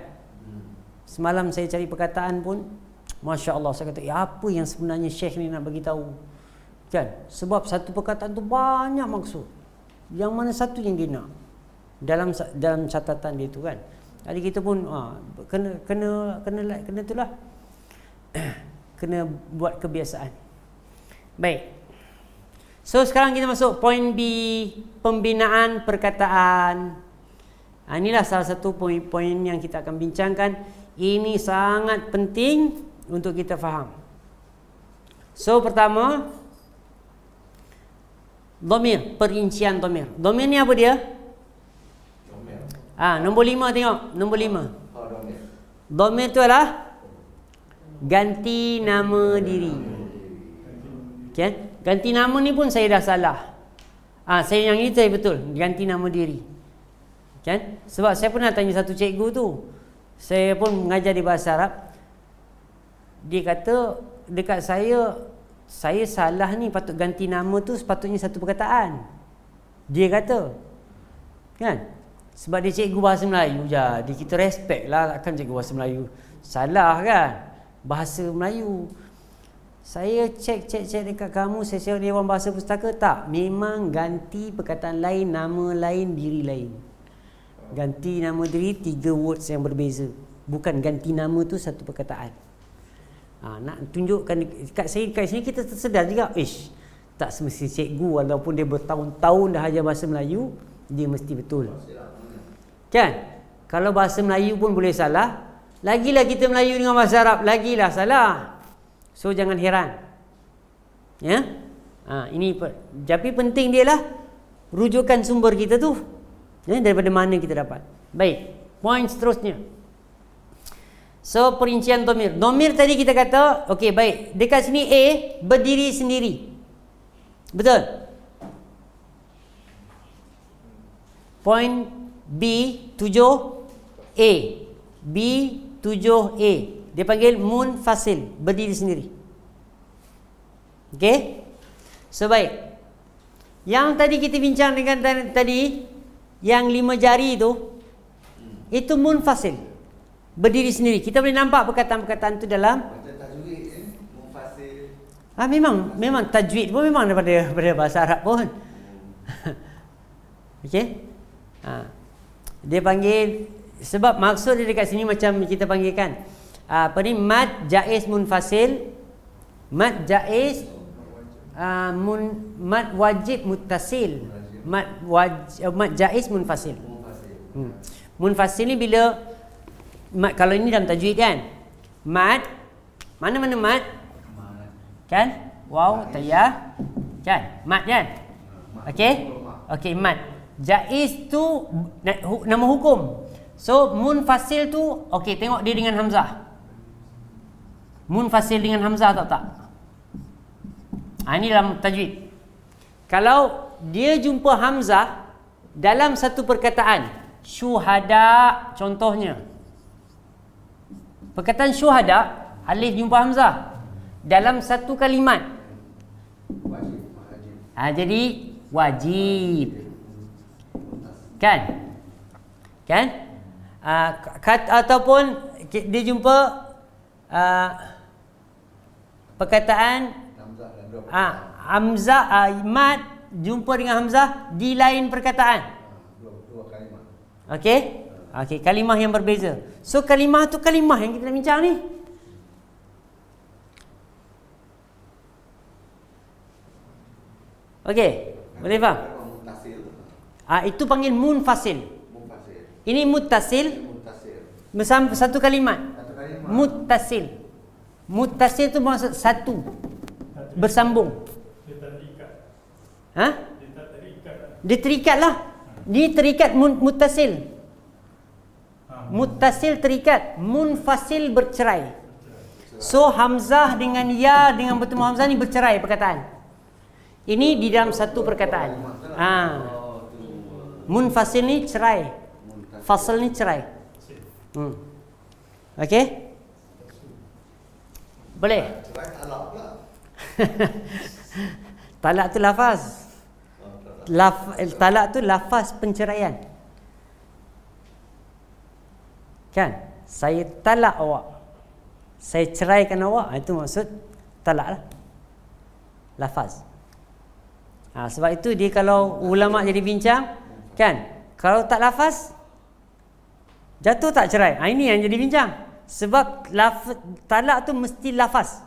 Semalam saya cari perkataan pun, Masya Allah, saya kata, apa yang sebenarnya Syekh ni nak bagi tahu? Kan? Sebab satu perkataan tu banyak maksud. Yang mana satu yang dia nak dalam catatan dia tu, kan? Jadi kita pun kena itulah. Kena buat kebiasaan. Baik. So sekarang kita masuk poin B, pembinaan perkataan. Inilah salah satu poin-poin yang kita akan bincangkan. Ini sangat penting untuk kita faham. So pertama, dhamir, perincian dhamir. Dhamir ni apa dia? Nombor 5 tengok, nombor 5. Dhamir tu adalah ganti nama diri. Okay? ganti nama ni pun saya dah salah. Saya yang ini saya betul, ganti nama diri. Kan? Sebab saya pernah tanya satu cikgu tu. Saya pun mengajar di bahasa Arab. Dia kata dekat saya salah ni, patut ganti nama tu sepatutnya satu perkataan. Dia kata. Kan? Sebab dia cikgu bahasa Melayu je. Dia kita respect lah, takkan cikgu bahasa Melayu salah kan? Bahasa Melayu. Saya cek dekat kamu, saya tengok Dewan Bahasa Pustaka, tak, memang ganti perkataan lain, nama lain, diri lain. Ganti nama diri 3 words yang berbeza. Bukan ganti nama tu satu perkataan. Nak tunjukkan kat sini kita tersedar juga, tak semesti cikgu walaupun dia bertahun-tahun dah ajar bahasa Melayu, dia mesti betul. Kan? Kalau bahasa Melayu pun boleh salah, lagilah kita Melayu dengan bahasa Arab, lagilah salah. So jangan heran. Ya? Tapi penting dia lah rujukan sumber kita tu. Ya, daripada mana kita dapat. Baik, poin seterusnya. So perincian domir. Domir tadi kita kata, okey baik, dekat sini A berdiri sendiri. Betul? Poin B 7A. B 7A. Dia panggil munfasil, berdiri sendiri. Okey? So baik. Yang tadi kita bincang dengan tadi, yang 5 jari itu munfasil, berdiri sendiri. Kita boleh nampak perkataan-perkataan itu dalam Macam tajwid munfasil. memang tajwid pun memang daripada bahasa Arab pun. Okey? Dia panggil, sebab maksud dia dekat sini macam kita panggilkan mad jaiz munfasil, mad jaiz mad wajib muttasil, mad jaiz munfasil. Munfasil ni bila mad, kalau ini dalam tajwid kan, mad mana-mana mad kan, waw tayyah kan, mad kan. Okey, mad jaiz tu nama hukum. So munfasil tu okey, tengok dia dengan hamzah. Munfasil dengan hamzah tak? Ini dalam tajwid. Kalau dia jumpa hamzah dalam satu perkataan, syuhada contohnya. Perkataan syuhada, alif jumpa hamzah dalam satu kalimat. Jadi wajib. Kan? Ataupun dia jumpa perkataan hamzah, mad jumpa dengan hamzah di lain perkataan. Dua kalimah. Okey, kalimah yang berbeza. So kalimah tu kalimah yang kita nak bincang ni. Okey, boleh faham? Itu panggil munfasil. Ini muttasil. Bersama satu kalimat. Muttasil. Muttasil tu maksud satu, bersambung. Dia tak terikat. Dia tak terikat. Dia terikat lah. Dia terikat muttasil. Muttasil terikat, munfasil bercerai. So hamzah dengan ya dengan bertemu hamzah ni bercerai perkataan. Ini di dalam satu perkataan. Munfasil ni cerai, fasal ni cerai. Okey? Boleh? Cerai talak pula. Talak tu lafaz. Talak tu lafaz penceraian. Kan? Saya talak awak, saya ceraikan awak, itu maksud talak lah. Lafaz. Sebab itu dia kalau ulama jadi bincang, kan, kalau tak lafaz jatuh tak cerai. Ini yang jadi bincang. Sebab talak tu mesti lafaz.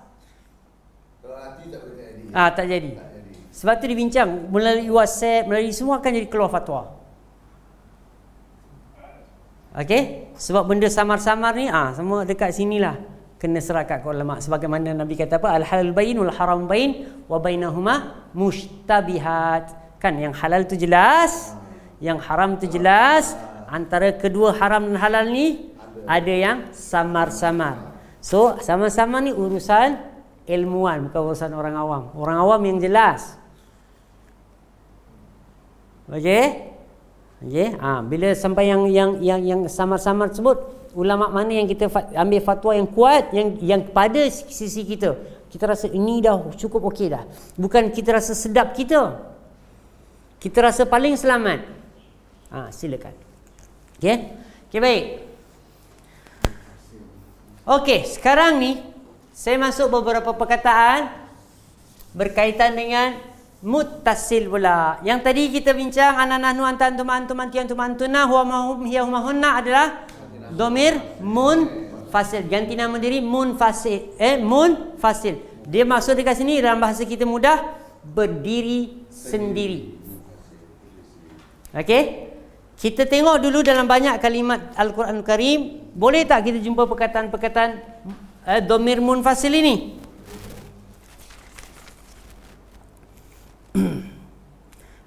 Kalau hati tak boleh jadi. Tak jadi. Sebab tu dibincang melalui WhatsApp, melalui semua akan jadi keluar fatwa. Okey? Sebab benda samar-samar ni semua dekat sinilah kena serahkan ke ulama. Sebagaimana Nabi kata apa? Al-halal bayin wal haram bayin wa bainahuma mushtabihat. Kan yang halal tu jelas, yang haram tu jelas. Antara kedua haram dan halal ni ada yang samar-samar. So sama-sama ni urusan ilmuwan, bukan urusan orang awam. Orang awam yang jelas. Okey? Okey? Bila sampai yang samar-samar tersebut, ulama mana yang kita ambil fatwa yang kuat, yang pada sisi kita rasa ini dah cukup okey dah. Bukan kita rasa sedap kita. Kita rasa paling selamat. Silakan. Okey? Okey, baik. Okey, sekarang ni saya masuk beberapa perkataan berkaitan dengan muttasil pula. Yang tadi kita bincang ana nahnu anta antum antum anti antum antuna huwa ma hum hiya huma hunna adalah dhamir munfasil. Ganti nama diri munfasil. Munfasil. Dia maksud dekat sini dalam bahasa kita mudah berdiri sendiri. Okey? Kita tengok dulu dalam banyak kalimat Al-Quran Karim, boleh tak kita jumpa perkataan-perkataan dhamir munfasil ini?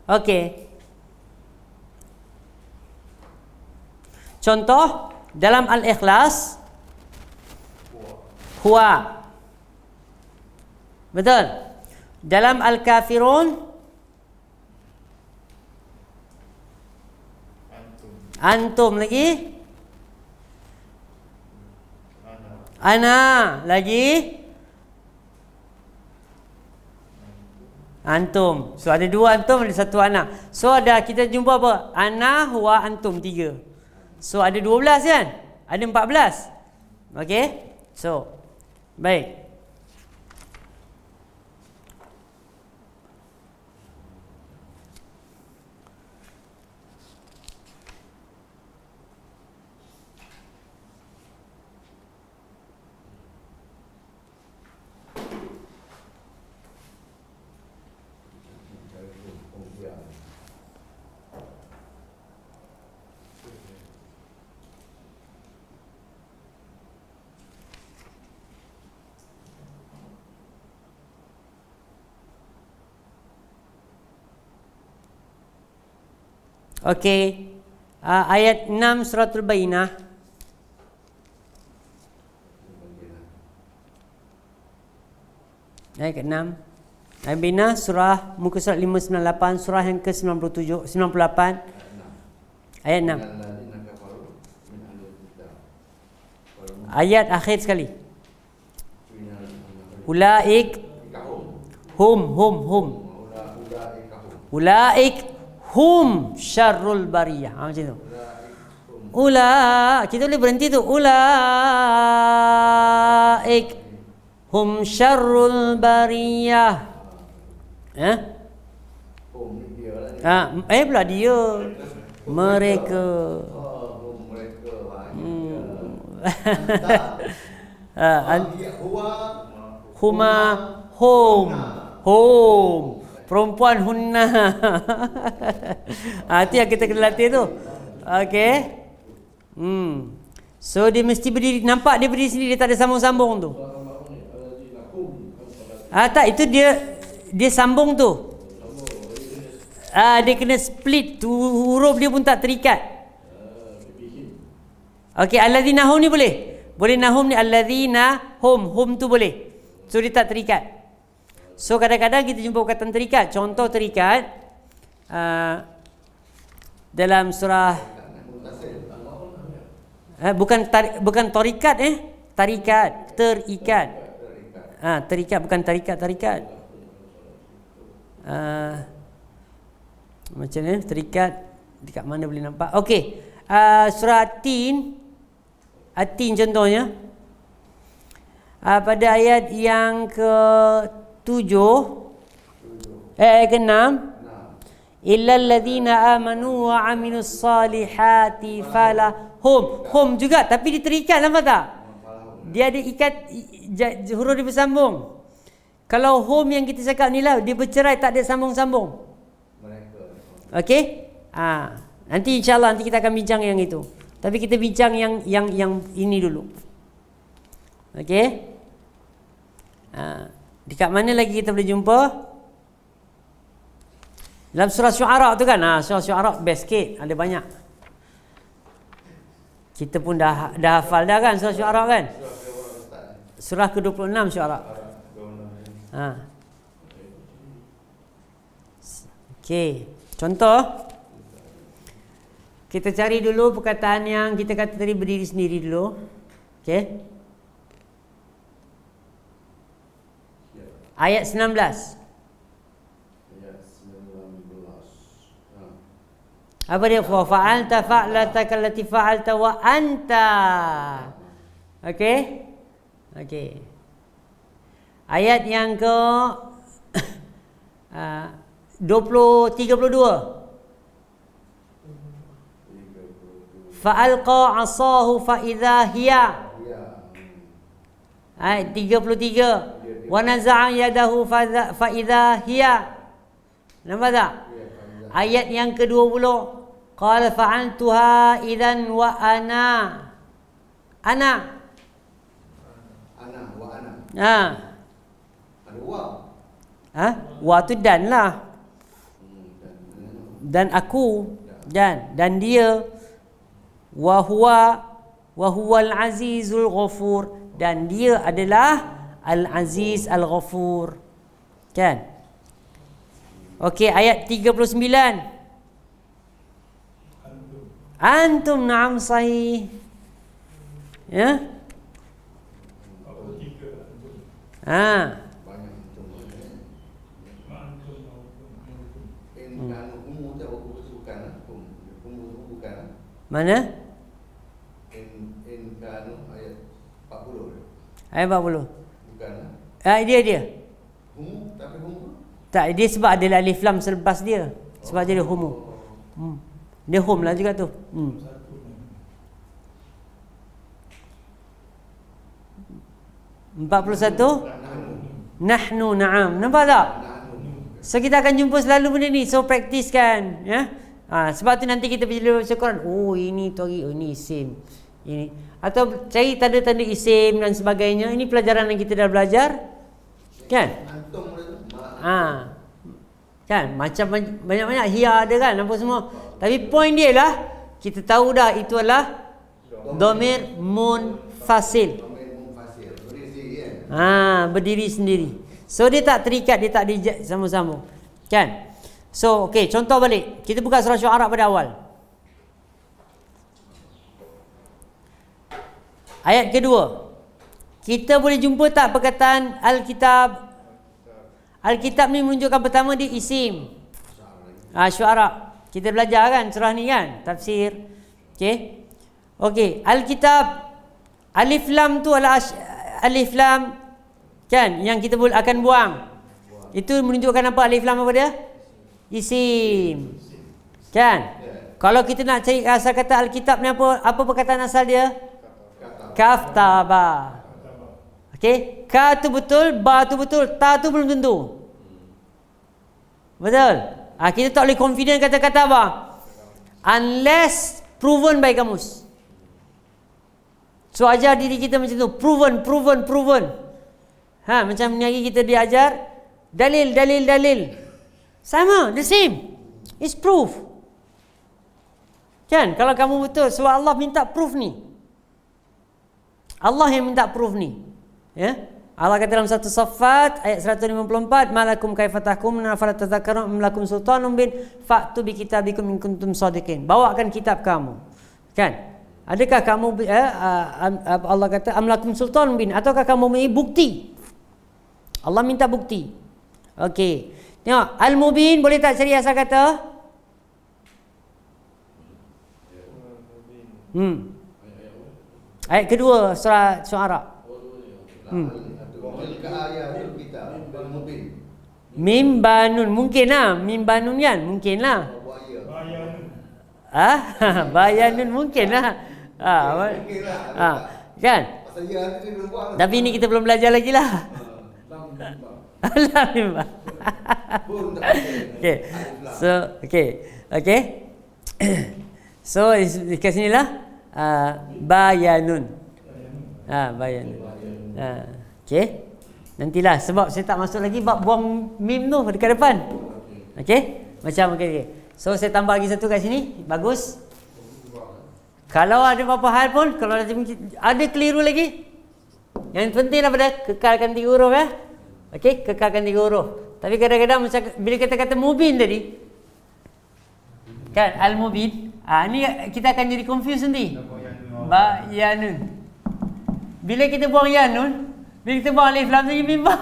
Okey. Contoh dalam Al-Ikhlas, huwa. Betul. Dalam Al-Kafirun, antum lagi. Ana lagi. Antum. So ada dua antum, ada satu ana. So ada kita jumpa apa? Ana, huwa, antum, 3. So ada 12 kan? Ada 14. Okey? So baik. Okey. Ayat 6 suratul Bayyinah. Ayat 6. Ayat Bayyinah surah muka surat 598, surah yang ke-97 98. Ayat 6. Ayat akhir sekali. Ulaik hum. Ulaik hum syarrul bariyah. Macam tu. Kita boleh berhenti tu. Ulaik hum syarrul bariyah. Pula dia. Mereka. Huma hum. Perempuan hunna. Itu yang kita kena latih tu. Okey. So dia mesti berdiri. Nampak dia berdiri sendiri, dia tak ada sambung-sambung tu. Tak, itu dia sambung tu. Dia kena split tu, huruf dia pun tak terikat. Okey, alladzina hum ni boleh. Boleh nahum ni alladzina hum tu boleh. So dia tak terikat. So kadang-kadang kita jumpa perkataan terikat. Contoh terikat dalam surah bukan tarikat tarikat, terikat. Terikat bukan tarikat. Macam ni terikat dekat mana boleh nampak? Okey. Surah At-Tin contohnya. Pada ayat yang ke-7 ayat ke-6, illal ladzina amanu wa amilus salihati falahum juga, tapi diterikat, nampak tak? Dia ada ikat, huruf dia bersambung. Kalau hum yang kita cakap ni lah, dia bercerai, tak ada sambung-sambung. Okey? Nanti insya-Allah nanti kita akan bincang yang itu. Tapi kita bincang yang ini dulu. Okey? Dekat mana lagi kita boleh jumpa? Dalam surah Syu'ara tu kan? Surah Syu'ara best sikit, ada banyak. Kita pun dah hafal dah kan surah Syu'ara kan? Surah ke-26 Syu'ara. Okey, contoh kita cari dulu perkataan yang kita kata tadi berdiri sendiri dulu. Okey. Ayat 19. Ayat 19. Apa dia? Fa fa'alta fa'lataka allati fa'alta wa anta. Okey? Okey. Ayat yang ke 32. Fa'alqa 'asahu fa idza hiya. Ayat 33. Wa naza'a yadahu fa idza hiya. Nampak tak? Ayat yang ke-20. Qala fa'altuha idzan wa ana. Ana wa ana. Ada wa. Wa tu dan lah. Dan aku dan dia wa huwal azizul ghafur, dan dia adalah al-aziz al-ghafur. Kan? Okey, ayat 39. Antum na'am sahih. Ya? Banyak antum. Kan hukum tu bukan bukan. Mana? Kan ayat 40. Ayat 40. Bukan. Dia. Hukum tapi hukum. Tak, dia sebab ada alif lam selepas dia. Sebab dia ada humu. Dia hum lah juga tu. 41. Nahnu na'am. Nampak tak? So kita akan jumpa selalu benda ni. So practice kan, ya. Sebab tu nanti kita bila baca Quran, oh ini tadi, oh ini isim. Ini atau cari tanda-tanda isim dan sebagainya. Ini pelajaran yang kita dah belajar. Kan? Antum Kan? Macam banyak-banyak hiya ada kan, apa semua. Tapi point dia lah, kita tahu dah itu adalah dhamir munfasil. Berdiri sendiri. So dia tak terikat, dia tak sama-sama. Kan? So okey, contoh balik. Kita buka surah Syu'ara pada awal. Ayat kedua. Kita boleh jumpa tak perkataan Alkitab? Alkitab ni menunjukkan pertama dia isim. Syu'ara. Kita belajar kan surah ni kan, tafsir. Okey. Okey, Alkitab, alif lam tu adalah alif lam kan yang kita akan buang. Itu menunjukkan apa? Alif lam apa dia? Isim. Kan? Kalau kita nak cari asal kata Alkitab ni apa perkataan asal dia? Kaftaba. Okey, ka tu betul, ba tu betul, ta tu belum tentu. Betul? Kita tak boleh confident kata-kata apa? Unless proven by kamus. So ajar diri kita macam tu, proven. Macam ni lagi kita diajar dalil. Sama, the same. It's proof. Kan? Kalau kamu betul, sebab Allah minta proof ni. Allah yang minta proof ni. Ya? Allah kata dalam satu Saffat ayat 154, malakum kaifa tahkumun afala tadhakkarun am lakum sultanun bin fa'tu bi kitabikum in kuntum shadiqin. Bawakan kitab kamu. Kan? Adakah kamu Allah kata am lakum sultanun bin, ataukah kamu mempunyai bukti? Allah minta bukti. Okey. Tengok, al-mubin boleh tak cari asal kata? Ayat kedua surah Syu'ara. Mim banun, mungkin lah. Mim banun kan? Mungkin lah. Bayanun mungkin lah. Kan? Tapi ni kita belum belajar lagi lah. Okay. So dekat sini lah bayanun. Bayanun. Okay. Nantilah sebab saya tak masuk lagi bab buang mim tu dekat depan. Okay. Macam okay. So saya tambah lagi satu kat sini. Bagus. Kalau ada apa-apa hal pun, kalau ada keliru lagi, yang penting daripada kekalkan 3 huruf ya. Okey, kekalkan 3 huruf. Tapi kadang-kadang macam bila kita kata mubin tadi, kan al-mubin, ni kita akan jadi confuse nanti. Bayanun. Bila kita buang yanun, bila kita buang alif lam jadi mim ba.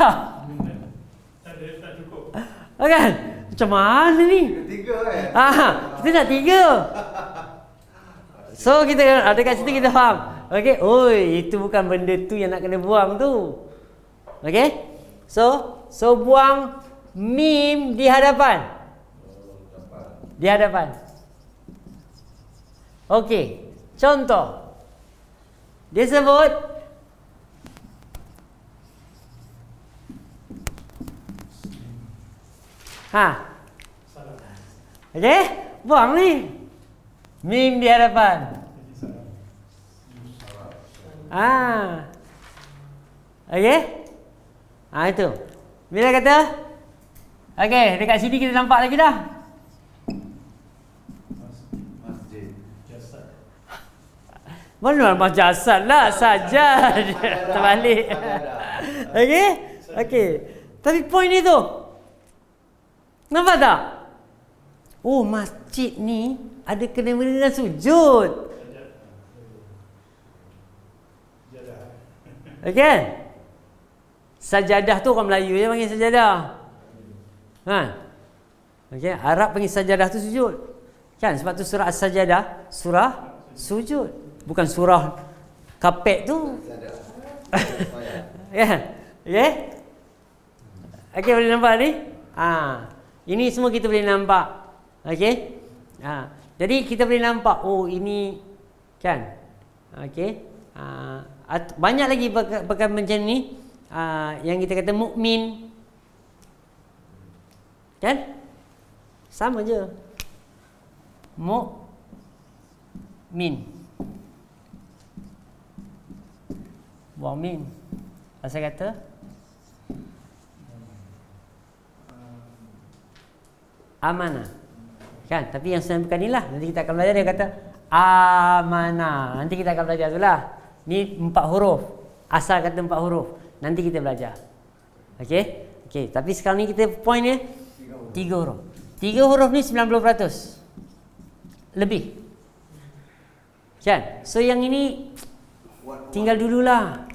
Tak cukup. Kan? Macam mana ni? Tiga kan? Kita nak 3. So kita dekat situ kita faham. Okey, oi, itu bukan benda tu yang nak kena buang tu. Okey? So buang mim di hadapan. Di hadapan. Okey. Contoh. Dia sebut okey, buang ni. Mim di hadapan. Okey? Itu. Bila kata? Okey, dekat sini kita nampak lagi dah. Masjid. Jasad. Mana nama jasad lah, saja. Terbalik. Okey? Okey. Tapi point ni tu. Nampak tak? Oh, masjid ni ada kena-mena dengan sujud. Okey? Sajadah tu orang Melayu je panggil sajadah. Okey, Arab panggil sajadah tu sujud. Kan? Sebab tu surah As-Sajadah, surah sujud. Bukan surah kapet tu. Ya. Okey? Okey, boleh nampak ni? Ini semua kita boleh nampak. Okey? Jadi kita boleh nampak, oh ini kan. Okey? Banyak lagi perkara macam ni yang kita kata mukmin. Kan? Sama je. Mukmin. Buang mim. Asal kata amanah. Kan? Tapi yang senang bukan inilah. Nanti kita akan belajar dia kata amanah. Nanti kita akan belajar itulah. Ni 4 huruf. Asal kata 4 huruf. Nanti kita belajar. Okey? Okey, tapi sekarang ni kita point dia 3 huruf. 3 huruf ni 90%. Lebih. Kan? So yang ini tinggal dululah.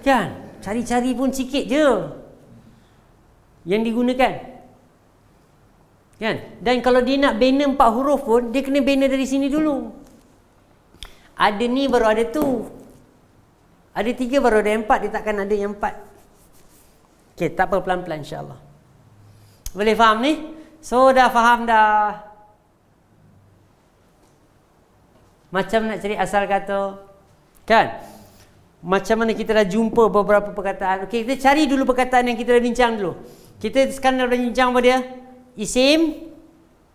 Kan? Cari-cari pun sikit je yang digunakan. Kan? Dan kalau dia nak bina 4 huruf pun, dia kena bina dari sini dulu. Ada ni baru ada tu. Ada 3 baru ada 4. Dia takkan ada yang 4. Okey, tak apa, pelan-pelan insya-Allah. Boleh faham ni? So dah faham dah. Macam nak cari asal kata. Kan? Macam mana kita dah jumpa beberapa perkataan. Okey, kita cari dulu perkataan yang kita dah bincang dulu. Kita sekarang dah bincang apa dia? Isim.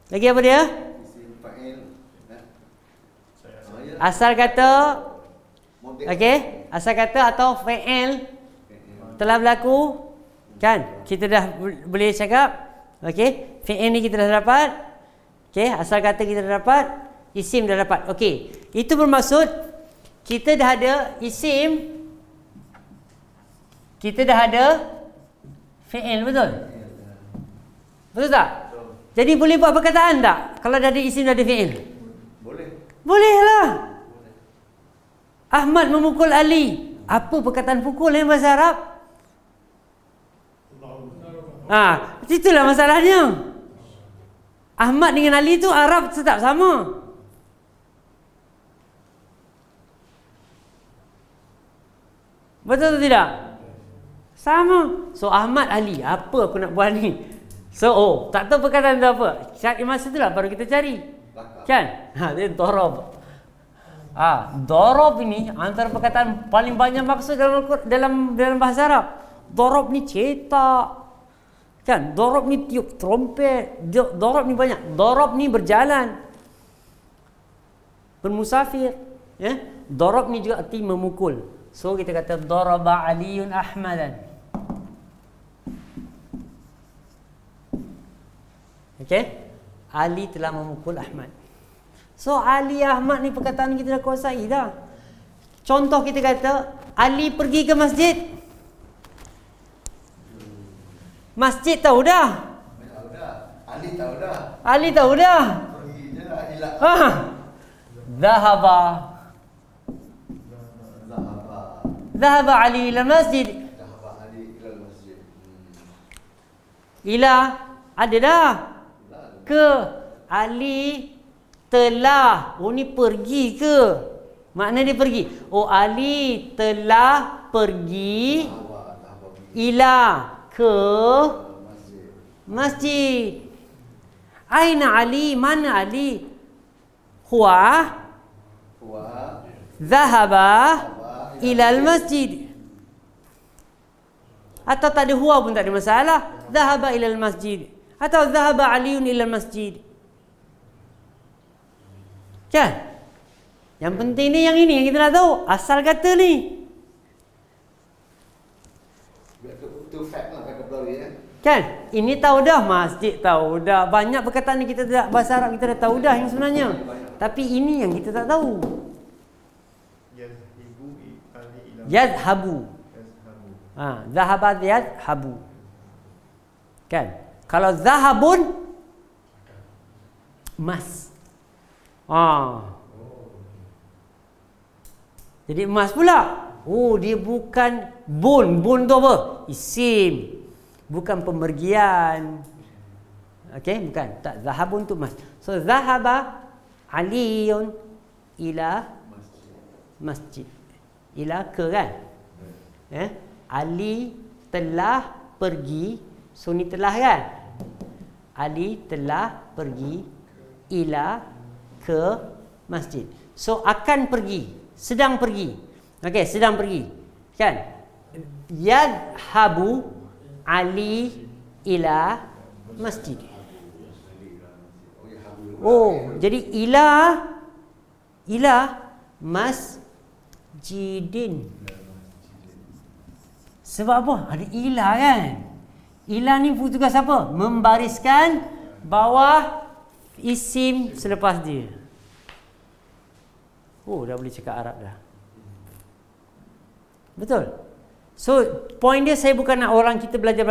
Lagi apa dia? Isim fa'il. Asal kata. Okey, asal kata atau fa'il telah berlaku. Kan? Kita dah boleh cakap. Okey, fa'il ni kita dah dapat. Okey, asal kata kita dah dapat. Isim dah dapat. Okey, itu bermaksud kita dah ada isim. Kita dah ada fa'il, betul? Betul tak? Betul. Jadi boleh buat perkataan tak? Kalau dah ada isim, dah ada fi'il? Boleh. Boleh lah. Ahmad memukul Ali. Apa perkataan pukul yang bahasa Arab? Itulah masalahnya. Ahmad dengan Ali tu Arab tetap sama. Betul atau tidak? Sama. So Ahmad Ali, apa aku nak buat ni? So tak tahu perkataan tu apa. Cari masa tu lah baru kita cari. Kan? Dia dorob. Dorob ini antara perkataan paling banyak maksud dalam bahasa Arab. Dorob ni cetak. Kan? Dorob ni tiup trompet. Dorob ni banyak. Dorob ni berjalan. Bermusafir. Ya? Dorob ni juga arti memukul. So kita kata daraba Aliun Ahmadan. Okey? Ali telah memukul Ahmad. So Ali Ahmad ni perkataan kita dah kuasai dah. Contoh kita kata Ali pergi ke masjid. Masjid tahu dah. Tahu dah. Ali tahu dah. Ali tahu dah. Pergi je lah. Ilah. Zahaba. Zahaba. Zahaba Ali ila masjid. Zahaba Ali ila masjid. Ila ada dah. Ke Ali telah. Oh ni pergi ke? Makna dia pergi. Oh Ali telah pergi ila ke masjid. Aina Ali? Mana Ali? Huwa zahaba ila al-masjid. Atau tak ada huwa pun tak ada masalah. Zahaba ila al-masjid. Atau zahaba Aliun ila al-masjid. Kan? Yang penting ni yang ini yang kita nak tahu. Asal kata ni. Itu fact lah vocabulary ya. Kan? Ini tahu dah. Masjid tahu dah. Banyak perkataan ni kita dah, bahasa Arab kita dah tahu dah yang sebenarnya. Tapi ini yang kita tak tahu. Yadhabu. Zahabat yadhabu. Kan? Kalau zahabun emas. Jadi emas pula. Oh, dia bukan bun. Bun tu apa? Isim. Bukan pemergian. Okey, bukan. Tak, zahabun tu emas. So, zahaba Aliun ila masjid. Ila ke kan? Ali telah pergi. So, ni telah kan? Ali telah pergi ila ke masjid. So, akan pergi. Sedang pergi. Okey, sedang pergi. Kan? Yadhabu Ali ila masjid. Oh, jadi ila masjidin. Sebab apa? Ada ila kan? Ila ni tugas apa? Membariskan bawah isim selepas dia. Oh, dah boleh cakap Arab dah. Betul? So, point dia saya bukan nak orang kita belajar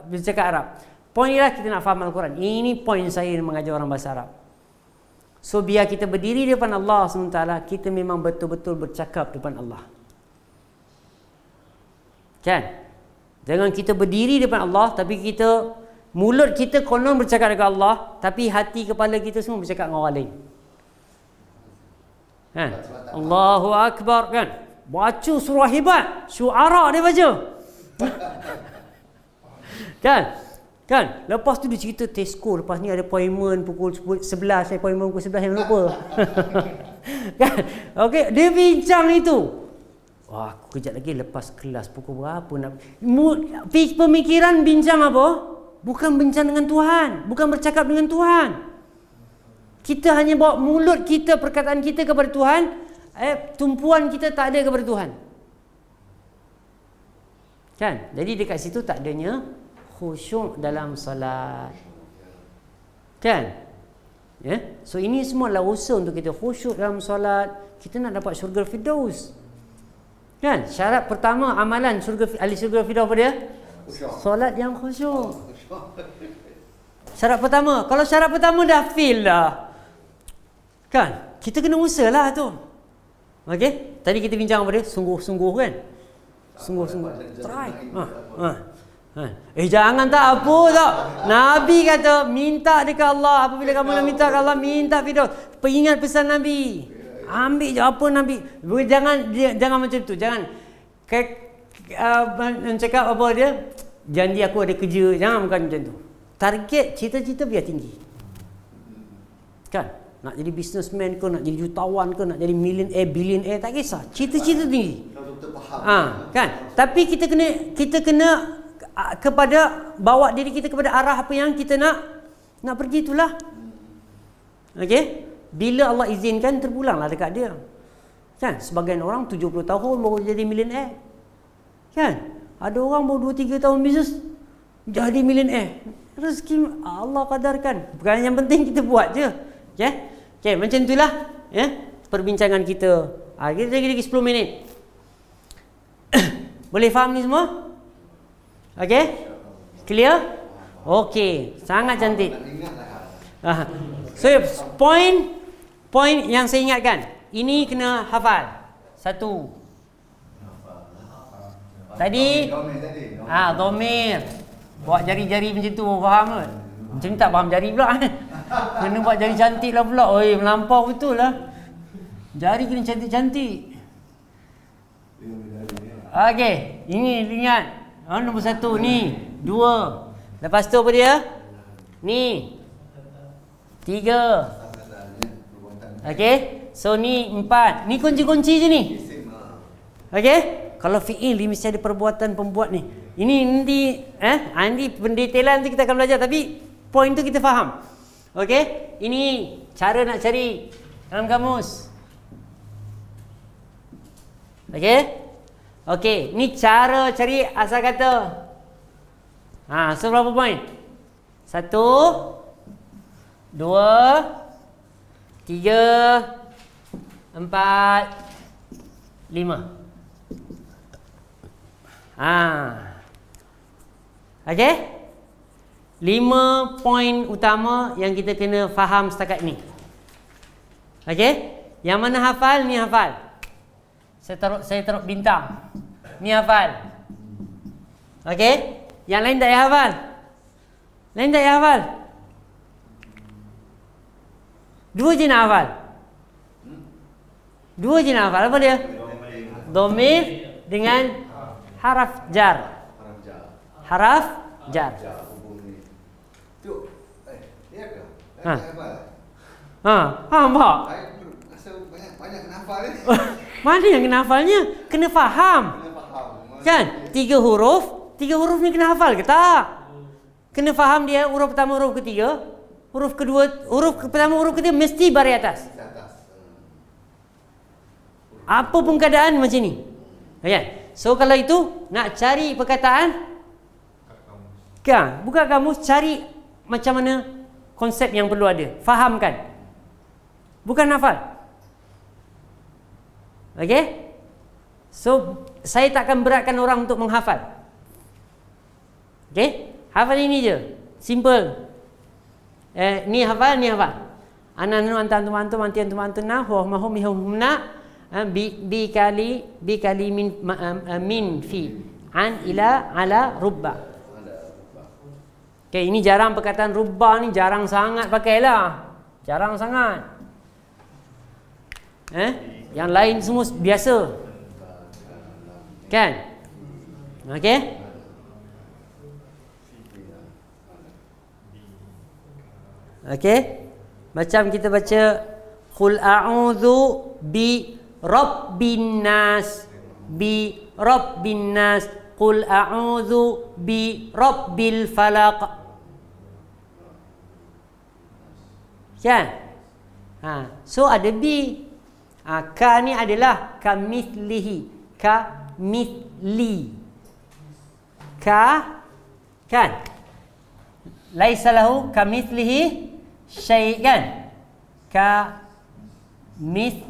bercakap Arab. Point dia kita nak faham Al-Quran. Ini point saya mengajar orang bahasa Arab. So, biar kita berdiri depan Allah SWT, kita memang betul-betul bercakap depan Allah. Kan? Jangan kita berdiri depan Allah, tapi kita, mulut kita konon bercakap dengan Allah, tapi hati kepala kita semua bercakap dengan orang lain. Kan? Allahu Akbar kan? Baca surah hebat. Syuara dia baca. Kan? Kan? Lepas tu dia cerita Tesco. Lepas ni ada appointment pukul 11. Appointment pukul 11 yang lupa. Kan? Okey, dia bincang itu. Wah, aku kejap lagi lepas kelas pukul berapa nak. Pemikiran bincang apa? Bukan bincang dengan Tuhan. Bukan bercakap dengan Tuhan. Kita hanya bawa mulut kita, perkataan kita kepada Tuhan, tumpuan kita tak ada kepada Tuhan. Kan? Jadi dekat situ tak adanya khusyuk dalam solat. Kan? Ya? So ini semua adalah usaha untuk kita khusyuk dalam solat. Kita nak dapat syurga Firdaus. Kan? Syarat pertama amalan ahli syurga Firdaus apa dia? Solat yang khusyuk. Syarat pertama. Kalau syarat pertama dah fail dah. Kan? Kita kena usaha lah tu. Okey? Tadi kita bincang apa dia? Sungguh-sungguh kan? Sungguh-sungguh. Try. Jangan tak apa tak. Nabi kata, minta dekat Allah. Apabila kamu nak minta dekat Allah, minta Firdaus. Ingat pesan Nabi. Ambil je apa Nabi. Jangan macam tu. Jangan cakap apa dia? Janji aku ada kerja. Jangan bukan macam tu. Target cita-cita biar tinggi. Kan? Nak jadi businessman ke, nak jadi jutawan ke, nak jadi millionaire, billionaire, tak kisah. Cita-cita tinggi. Kan? Tapi kita kena kepada bawa diri kita kepada arah apa yang kita nak pergi itulah. Okey? Bila Allah izinkan terpulanglah dekat dia. Kan? Sebagian orang 70 tahun baru jadi millionaire. Kan? Ada orang baru 2-3 tahun bisnes jadi millionaire. Rezeki Allah qadarkan. Bukan yang penting kita buat je. Okey? Okey, macam itulah ya perbincangan kita. Kita lagi 10 minit. Boleh faham ni semua? Okey? Clear? Okey, sangat cantik. Nak ingat lah. So point yang saya ingatkan, ini kena hafal. Satu. Tadi Domir tadi. dhamir. Buat jari-jari macam tu faham ke? Macam ni tak faham jari pula. Kena buat jari cantik lah pula. Oi, melampau betul lah. Jari kena cantik-cantik. Okey, ini ingat. Nombor 1 ni, 2. Lepas tu apa dia? Ni. 3. Okey. So ni 4. Ni kunci-kunci je ni. Okey? Kalau fi'il dia mesti ada perbuatan pembuat ni. Ini nanti nanti pendetailan nanti kita akan belajar, tapi poin tu kita faham. Okey? Ini cara nak cari dalam kamus. Okey? Okey, ni cara cari asal kata. So berapa poin? 1 2 3 4 5. Okey? 5 poin utama yang kita kena faham setakat ni. Okey? Yang mana hafal, ni hafal. Saya taruh bintang. Ni hafal. Okey? Yang lain tak payah hafal. Lain tak payah hafal. 2 je nak hafal. 2 je nak hafal. Apa dia? Dhamir dengan haraf jar. Haraf jar. Tu, ya ke? Faham tak? Saya rasa banyak kena hafal ni. Mana yang kena hafalnya? Kena faham. Kena faham. Kan? 3 huruf. 3 huruf ni kena hafal ke tak? Kena faham dia huruf pertama, huruf ketiga. Huruf kedua, huruf pertama, huruf ketiga mesti baris atas. Di atas. Apa pun keadaan macam ni. Okay. So kalau itu nak cari perkataan, kan, buka kamus, cari macam mana konsep yang perlu ada. Fahamkan. Bukan hafal. Okay. So saya takkan beratkan orang untuk menghafal. Okay. Hafal ini je. Simple. Ni hafal, ni hafal. Ana nu anta antum antum anti antum antuna huwa mahum mihumna bi kali min fi an ila ala rubba. Okay, ini jarang perkataan rubba ni, jarang sangat pakailah. Jarang sangat. Yang lain semua biasa. Kan? Okey? Okey? Macam kita baca qul a'udzu bi rabbin nas, bi rabbin nas, qul a'udzu bi rabbil falaq. Kan? So ada bi. Ka ni adalah kamithlihi. Ka mithli. Ka, kan? Laisa lahu kamithlihi syai', kan? Ka mithli.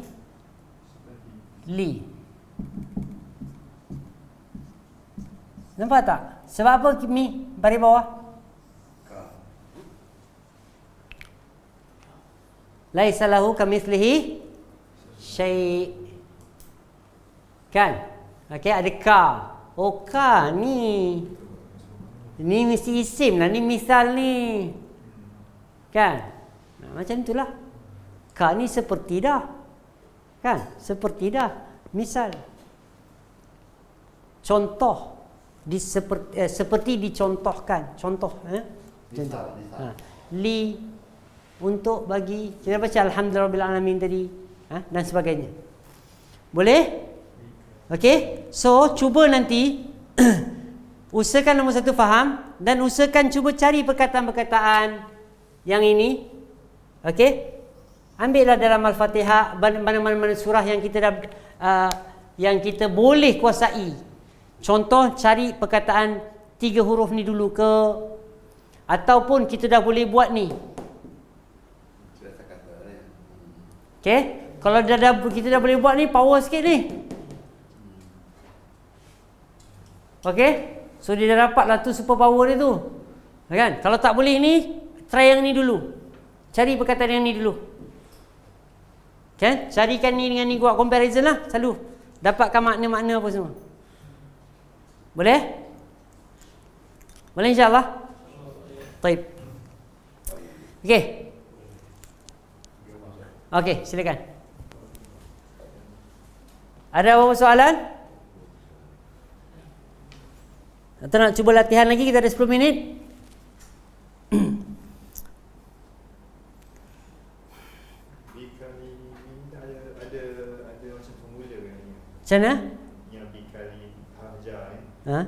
Nampak tak? Sebab apa mi baris bawah? Laisa lahu kamithlihi syai'. Kan? Okey, ada ka. Oh, ka ni. Ni mesti isim lah, ni misal ni. Kan? Macam itulah. Ka ni seperti dah. Kan? Seperti dah. Misal. Contoh. Seperti dicontohkan. Contoh. Contoh. Li. Untuk bagi. Kita baca Alhamdulillahirabbil alamin tadi. Dan sebagainya. Boleh? Okey. So, cuba nanti usahakan nombor 1 faham dan usahakan cuba cari perkataan-perkataan yang ini. Okey? Ambillah dalam Al-Fatihah mana-mana surah yang kita dah yang kita boleh kuasai. Contoh, cari perkataan 3 huruf ni dulu ke, ataupun kita dah boleh buat ni. Okey? Kalau kita dah boleh buat ni, power sikit ni. Okey? So dia dah dapat lah tu super power dia tu. Kan? Kalau tak boleh ni, try yang ni dulu. Cari perkataan yang ni dulu. Kan? Carikan ni dengan ni, buat comparison lah. Selalu dapatkan makna-makna apa semua. Boleh? Boleh insyaAllah? Taib. Okey. Okey, silakan. Ada apa-apa soalan? Atau nak cuba latihan lagi? Kita ada 10 minit. Bikali ni ada macam formula kan ni. Macam mana? Yang bikali hajar ni. Ha?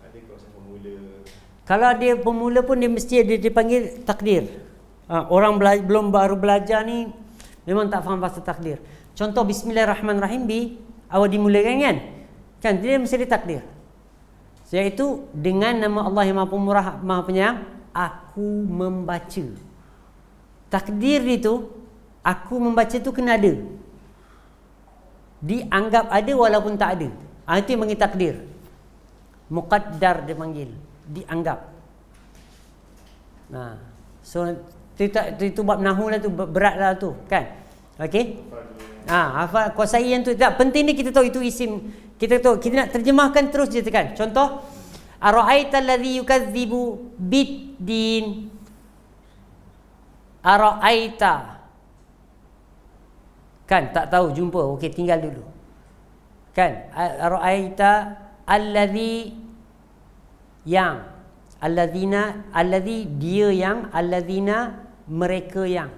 Ada ke macam formula? Kalau dia pemula pun dia mesti dipanggil takdir. Orang belum baru belajar ni memang tak faham bahasa takdir. Contoh Bismillahirrahmanirrahim awal dimulakan kan? Kan dia mesti ada takdir. Iaitu dengan nama Allah yang Maha Pemurah, Maha Penyayang, aku membaca. Takdir itu, aku membaca tu kena ada. Dianggap ada walaupun tak ada. Itu yang panggil takdir. Muqaddar dia panggil. Dianggap. Nah, so itu bab nahu lah tu, berat lah tu, kan? Okey? Hafal kuasai yang tu. Tak penting ni kita tahu itu isim. Kita tahu, kita nak terjemahkan terus je tekan. Contoh, ara'aita allazi yukadzibu bid-din. Ara'aita. Kan tak tahu, jumpa. Okey, tinggal dulu. Kan? Ara'aita allazi yang, allazina, allazi dia yang, allazina mereka yang.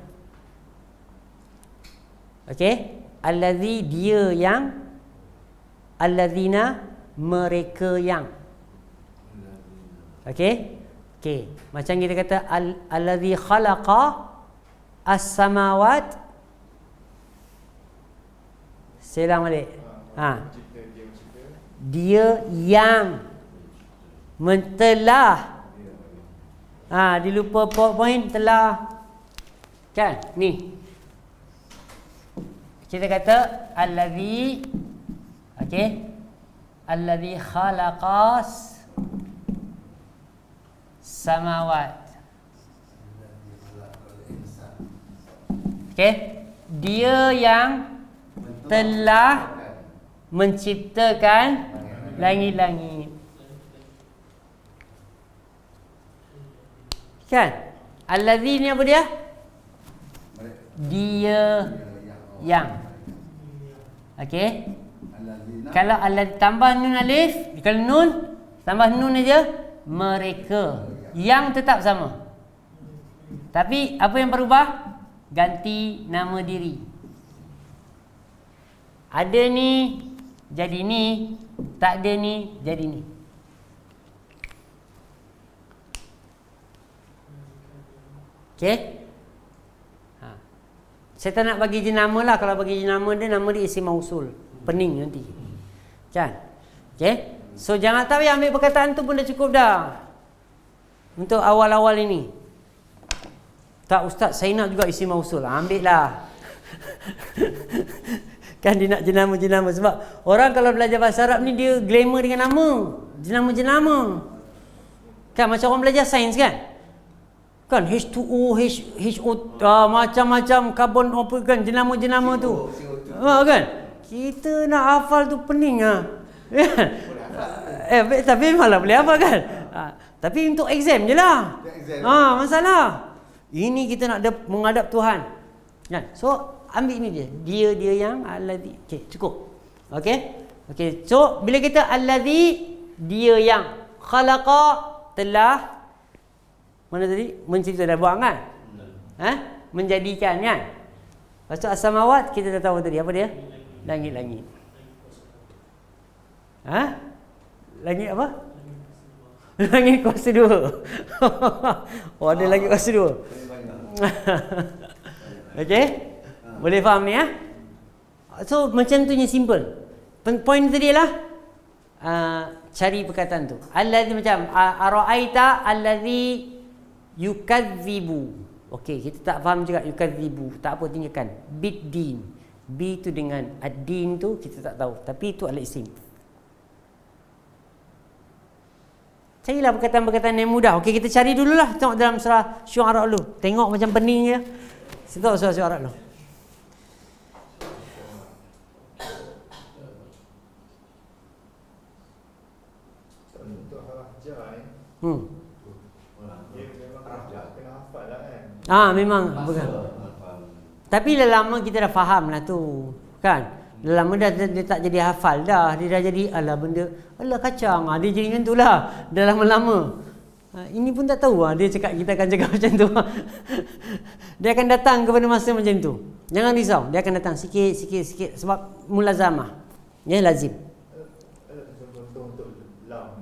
Okey? Allazi dia yang, allazina mereka yang. Okey? Okey. Macam kita kata allazi khalaqa as-samawat. Selang balik. Dia yang telah. Dia lupa poin telah. Kan? Ni. Kita kata allazi, okey, allazi khalaqas samawat. Okey, dia yang telah menciptakan langit-langit. Kan? Allazi ni apa dia? Dia yang. Okey. Kalau tambah nun alif, kalau nun tambah nun aja, mereka. Yang tetap sama. Tapi apa yang berubah? Ganti nama diri. Ada ni jadi ni, tak ada ni jadi ni. Okey? Saya tak nak bagi jenama lah. Kalau bagi jenama dia, nama dia isim mausul. Pening nanti. Kan? Okey? So jangan tahu yang ambil perkataan tu pun dah cukup dah. Untuk awal-awal ini. Tak ustaz, saya nak juga isim mausul. Ambil lah. Kan dia nak jenama-jenama. Sebab orang kalau belajar bahasa Arab ni dia glamour dengan nama. Jenama-jenama. Kan macam orang belajar sains kan? Kan H2O, HO, macam-macam karbon apa kan, jenama-jenama tu. Kan? Kita nak hafal tu pening tapi memanglah boleh hafal kan? Tapi untuk exam je lah. Masalah. Ini kita nak menghadap Tuhan. Kan? So ambil ni dia. Dia yang allazi. Okey, cukup. Okey. So bila kita allazi, dia yang khalaqa, telah, mana tadi? Mencipta, dah buang kan? Menjadikan kan? Lepas tu as-samawat kita dah tahu tadi. Apa dia? Langit-langit. Langit apa? Langit kuasa 2. Ada langit kuasa 2. Okey? Boleh faham ni So macam tu je simple. Point tadi lah cari perkataan tu. Allazi macam ara'aita allazi yukadzibu. Okey, kita tak faham juga yukadzibu. Tak apa, tinggalkan. Bid-din. B tu dengan ad-din tu kita tak tahu. Tapi itu al-isim. Carilah perkataan-perkataan yang mudah. Okey, kita cari dululah. Tengok dalam surah Syu'ara dulu. Tengok macam pening je. Tengok surah Syu'ara dulu. Untuk haraf jar dia memang kena hafal lah kan. Memang bukan. Tapi dah lama kita dah faham lah tu. Kan? Dah lama dah dia tak jadi hafal dah. Dia dah jadi alah benda, alah kacang. Dia jadi macam tu lah. Dah lama-lama. Ini pun tak tahu dia cakap, kita akan cakap macam tu. Dia akan datang kepada masa macam tu. Jangan risau. Dia akan datang sikit. Sebab mulazamah. Ya, lazim. Contoh untuk lam.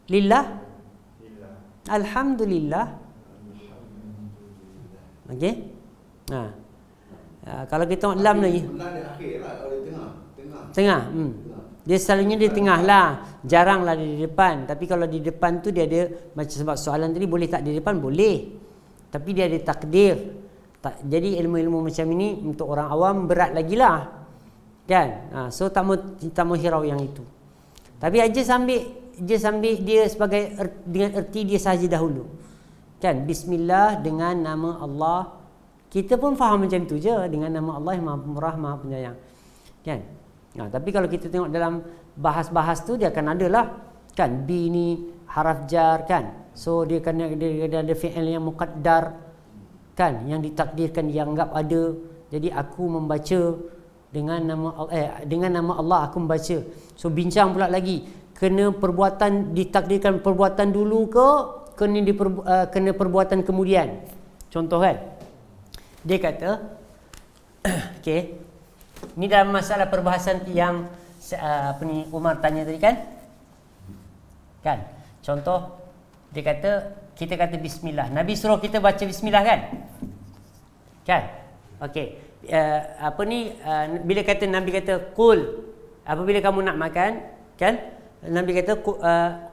Lillah. Alhamdulillah. Okey. Kalau kita tengok lam lagi. Benar di akhir lah, kalau di tengah. Tengah. Dia selalunya di tengah lah. Jaranglah di depan. Tapi kalau di depan tu dia ada, macam sebab soalan tadi, boleh tak di depan? Boleh. Tapi dia ada takdir. Jadi ilmu-ilmu macam ini untuk orang awam berat lagi lah. Kan? So tak mau hirau yang itu. Tapi Ajaz ambil dia sebagai dengan erti dia sahaja dahulu. Kan? Bismillah dengan nama Allah. Kita pun faham macam tu je, dengan nama Allah yang Maha Pemurah, Maha Penyayang. Kan? Tapi kalau kita tengok dalam bahas-bahas tu, dia akan ada lah. Kan? B ni haraf jar kan. So dia ada fi'il yang muqaddar kan, yang ditakdirkan, dianggap ada. Jadi aku membaca dengan nama Allah aku membaca. So bincang pula lagi, kena perbuatan ditakdirkan perbuatan dulu ke kena perbuatan kemudian. Contoh kan. Dia kata okey. Ni dalam masalah perbahasan yang Umar tanya tadi kan? Kan? Contoh dia kata, kita kata bismillah. Nabi suruh kita baca bismillah kan? Kan? Okey. Bila kata Nabi kata qul, apabila kamu nak makan, kan? Nabi kata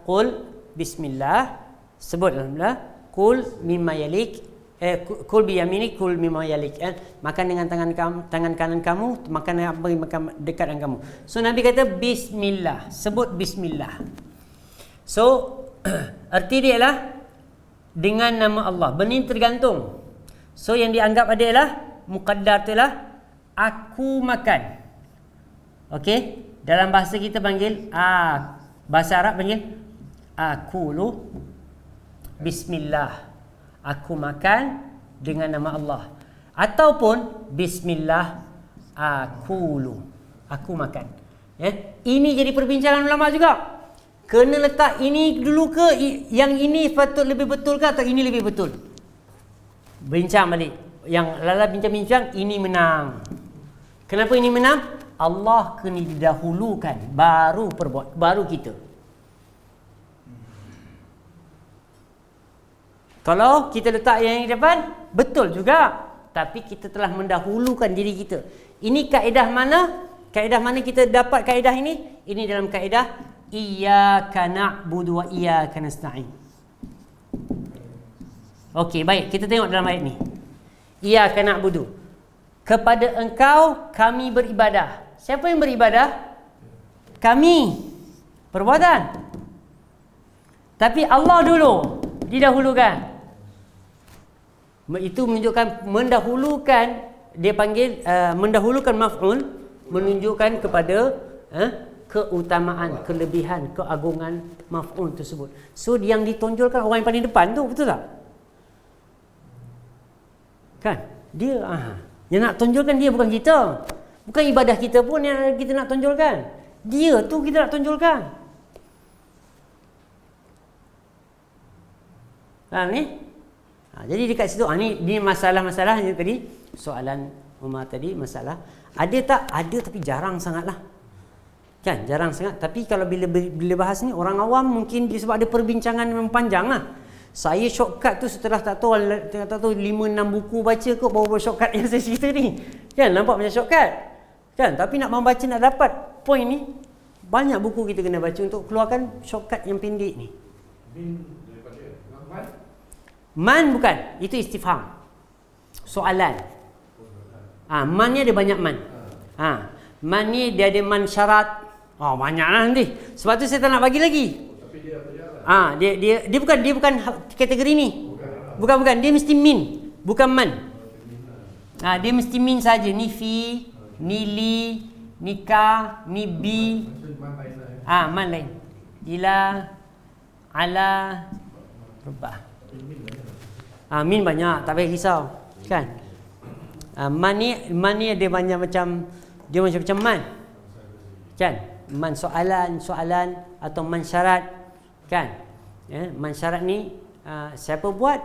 qul bismillah, sebut alhamdulillah, qul mimma yalik, kul bi yaminik, kul mimma yalik. Makan dengan tangan kanan kamu, makan dekat dengan kamu. So Nabi kata bismillah, sebut bismillah. So arti dia adalah dengan nama Allah. Benda tergantung. So yang dianggap adalah muqaddar tu adalah aku makan. Okey? Dalam bahasa kita panggil bahasa Arab panggil akulu bismillah. Aku makan dengan nama Allah. Ataupun bismillah akulu, aku makan. Ini jadi perbincangan ulama juga. Kena letak ini dulu ke yang ini patut lebih betul ke, atau ini lebih betul? Bincang balik. Yang lala bincang-bincang, ini menang. Kenapa ini menang? Allah kena didahulukan, baru kita. Kalau kita letak yang di depan, betul juga. Tapi kita telah mendahulukan diri kita. Ini kaedah mana? Kaedah mana kita dapat kaedah ini? Ini dalam kaedah Iyyaka na'budu wa iyyaka nasta'in. Okey, baik. Kita tengok dalam ayat ni. Iyyaka na'budu. Kepada engkau kami beribadah. Siapa yang beribadah? Kami. Perbuatan. Tapi Allah dulu didahulukan. Itu menunjukkan mendahulukan, dia panggil mendahulukan maf'ul, menunjukkan kepada keutamaan, kelebihan, keagungan maf'ul tersebut. So yang ditonjolkan orang yang paling depan tu, betul tak? Kan? Dia yang nak tonjolkan dia, bukan kita. Bukan ibadah kita pun yang kita nak tonjolkan. Dia tu kita nak tonjolkan. Faham ni? Jadi dekat situ ni masalah-masalah yang tadi, soalan Umar tadi, masalah ada tak? Ada, tapi jarang sangatlah. Kan, jarang sangat. Tapi kalau bila bahas ni, orang awam mungkin sebab ada perbincangan memang panjang lah. Saya shortcut tu setelah tak tahu 5-6 buku baca kot, baru shortcut yang saya cerita ni. Kan, nampak macam shortcut. Kan, tapi nak membaca, nak dapat point ni, banyak buku kita kena baca untuk keluarkan shortcut yang pendek ni. Man bukan, itu istifham, soalan. Man ni ada banyak man. Man ni dia ada man syarat. Banyaklah nanti. Sebab tu saya tak nak bagi lagi. Dia bukan kategori ni. Bukan. Dia mesti min, bukan man. Dia mesti min saja. Ni fi, ni li, ni ka, ni bi. Man lain. Ila, ala, rubah. Min banyak, tak payah risau. Kan? Man ni ada banyak macam, dia macam man. Kan? Man soalan atau man syarat. Kan? Man syarat ni siapa buat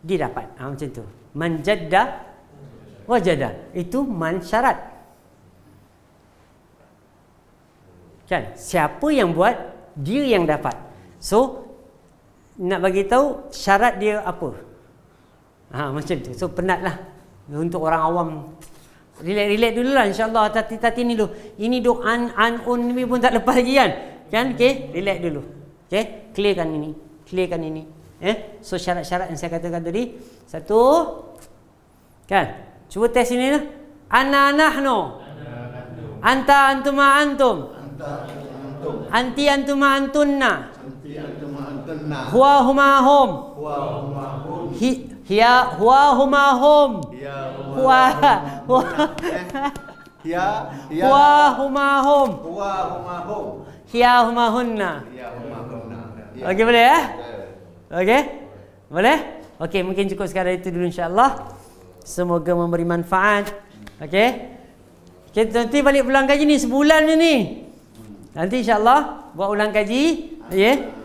dia dapat. Macam tu. Man jadda wajada. Itu man syarat. Kan? Siapa yang buat dia yang dapat. So nak bagi tahu syarat dia apa. Macam tu. So penatlah untuk orang awam. Relax dulu lah, insya-Allah. Tati ni dulu. Ini duk un ni pun tak lepas lagi kan. Kan? Okey, relax dulu. Okey, clearkan ini. So syarat-syarat yang saya katakan tadi. Satu. Kan? Cuba test ini lah. Ana nahnu. Anta antuma antum. Anti antuma antunna. Huwa huma hum. Hiya huwa huma hum. Huwa huma hum. Hiya huma hunna. Okey, boleh ya? Okey? Boleh? Okey, mungkin cukup sekadar itu dulu insya-Allah. Semoga memberi manfaat. Okey? Kita nanti balik ulang kaji ni sebulan ni. Nanti insya-Allah buat ulang kaji, ya.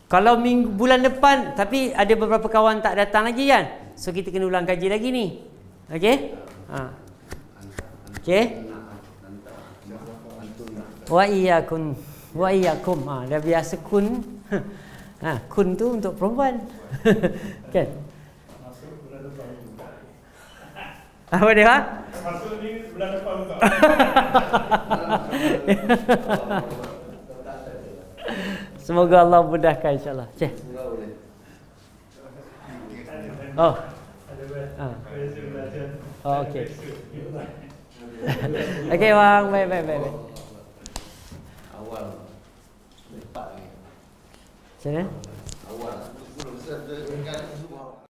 Kalau bulan depan, tapi ada beberapa kawan tak datang lagi kan. So kita kena ulang kaji lagi ni. Okey? Okey. Wa iyyakum. Dah biasa kun. Kun tu untuk perempuan. Kan? Apa dia? Masuk ni bulan depan juga. Semoga Allah mudahkan insya-Allah. Cik. Oh. Okey. Okey bang, baik. Awal lepas ni. Macam mana? Awal. Sebelum saya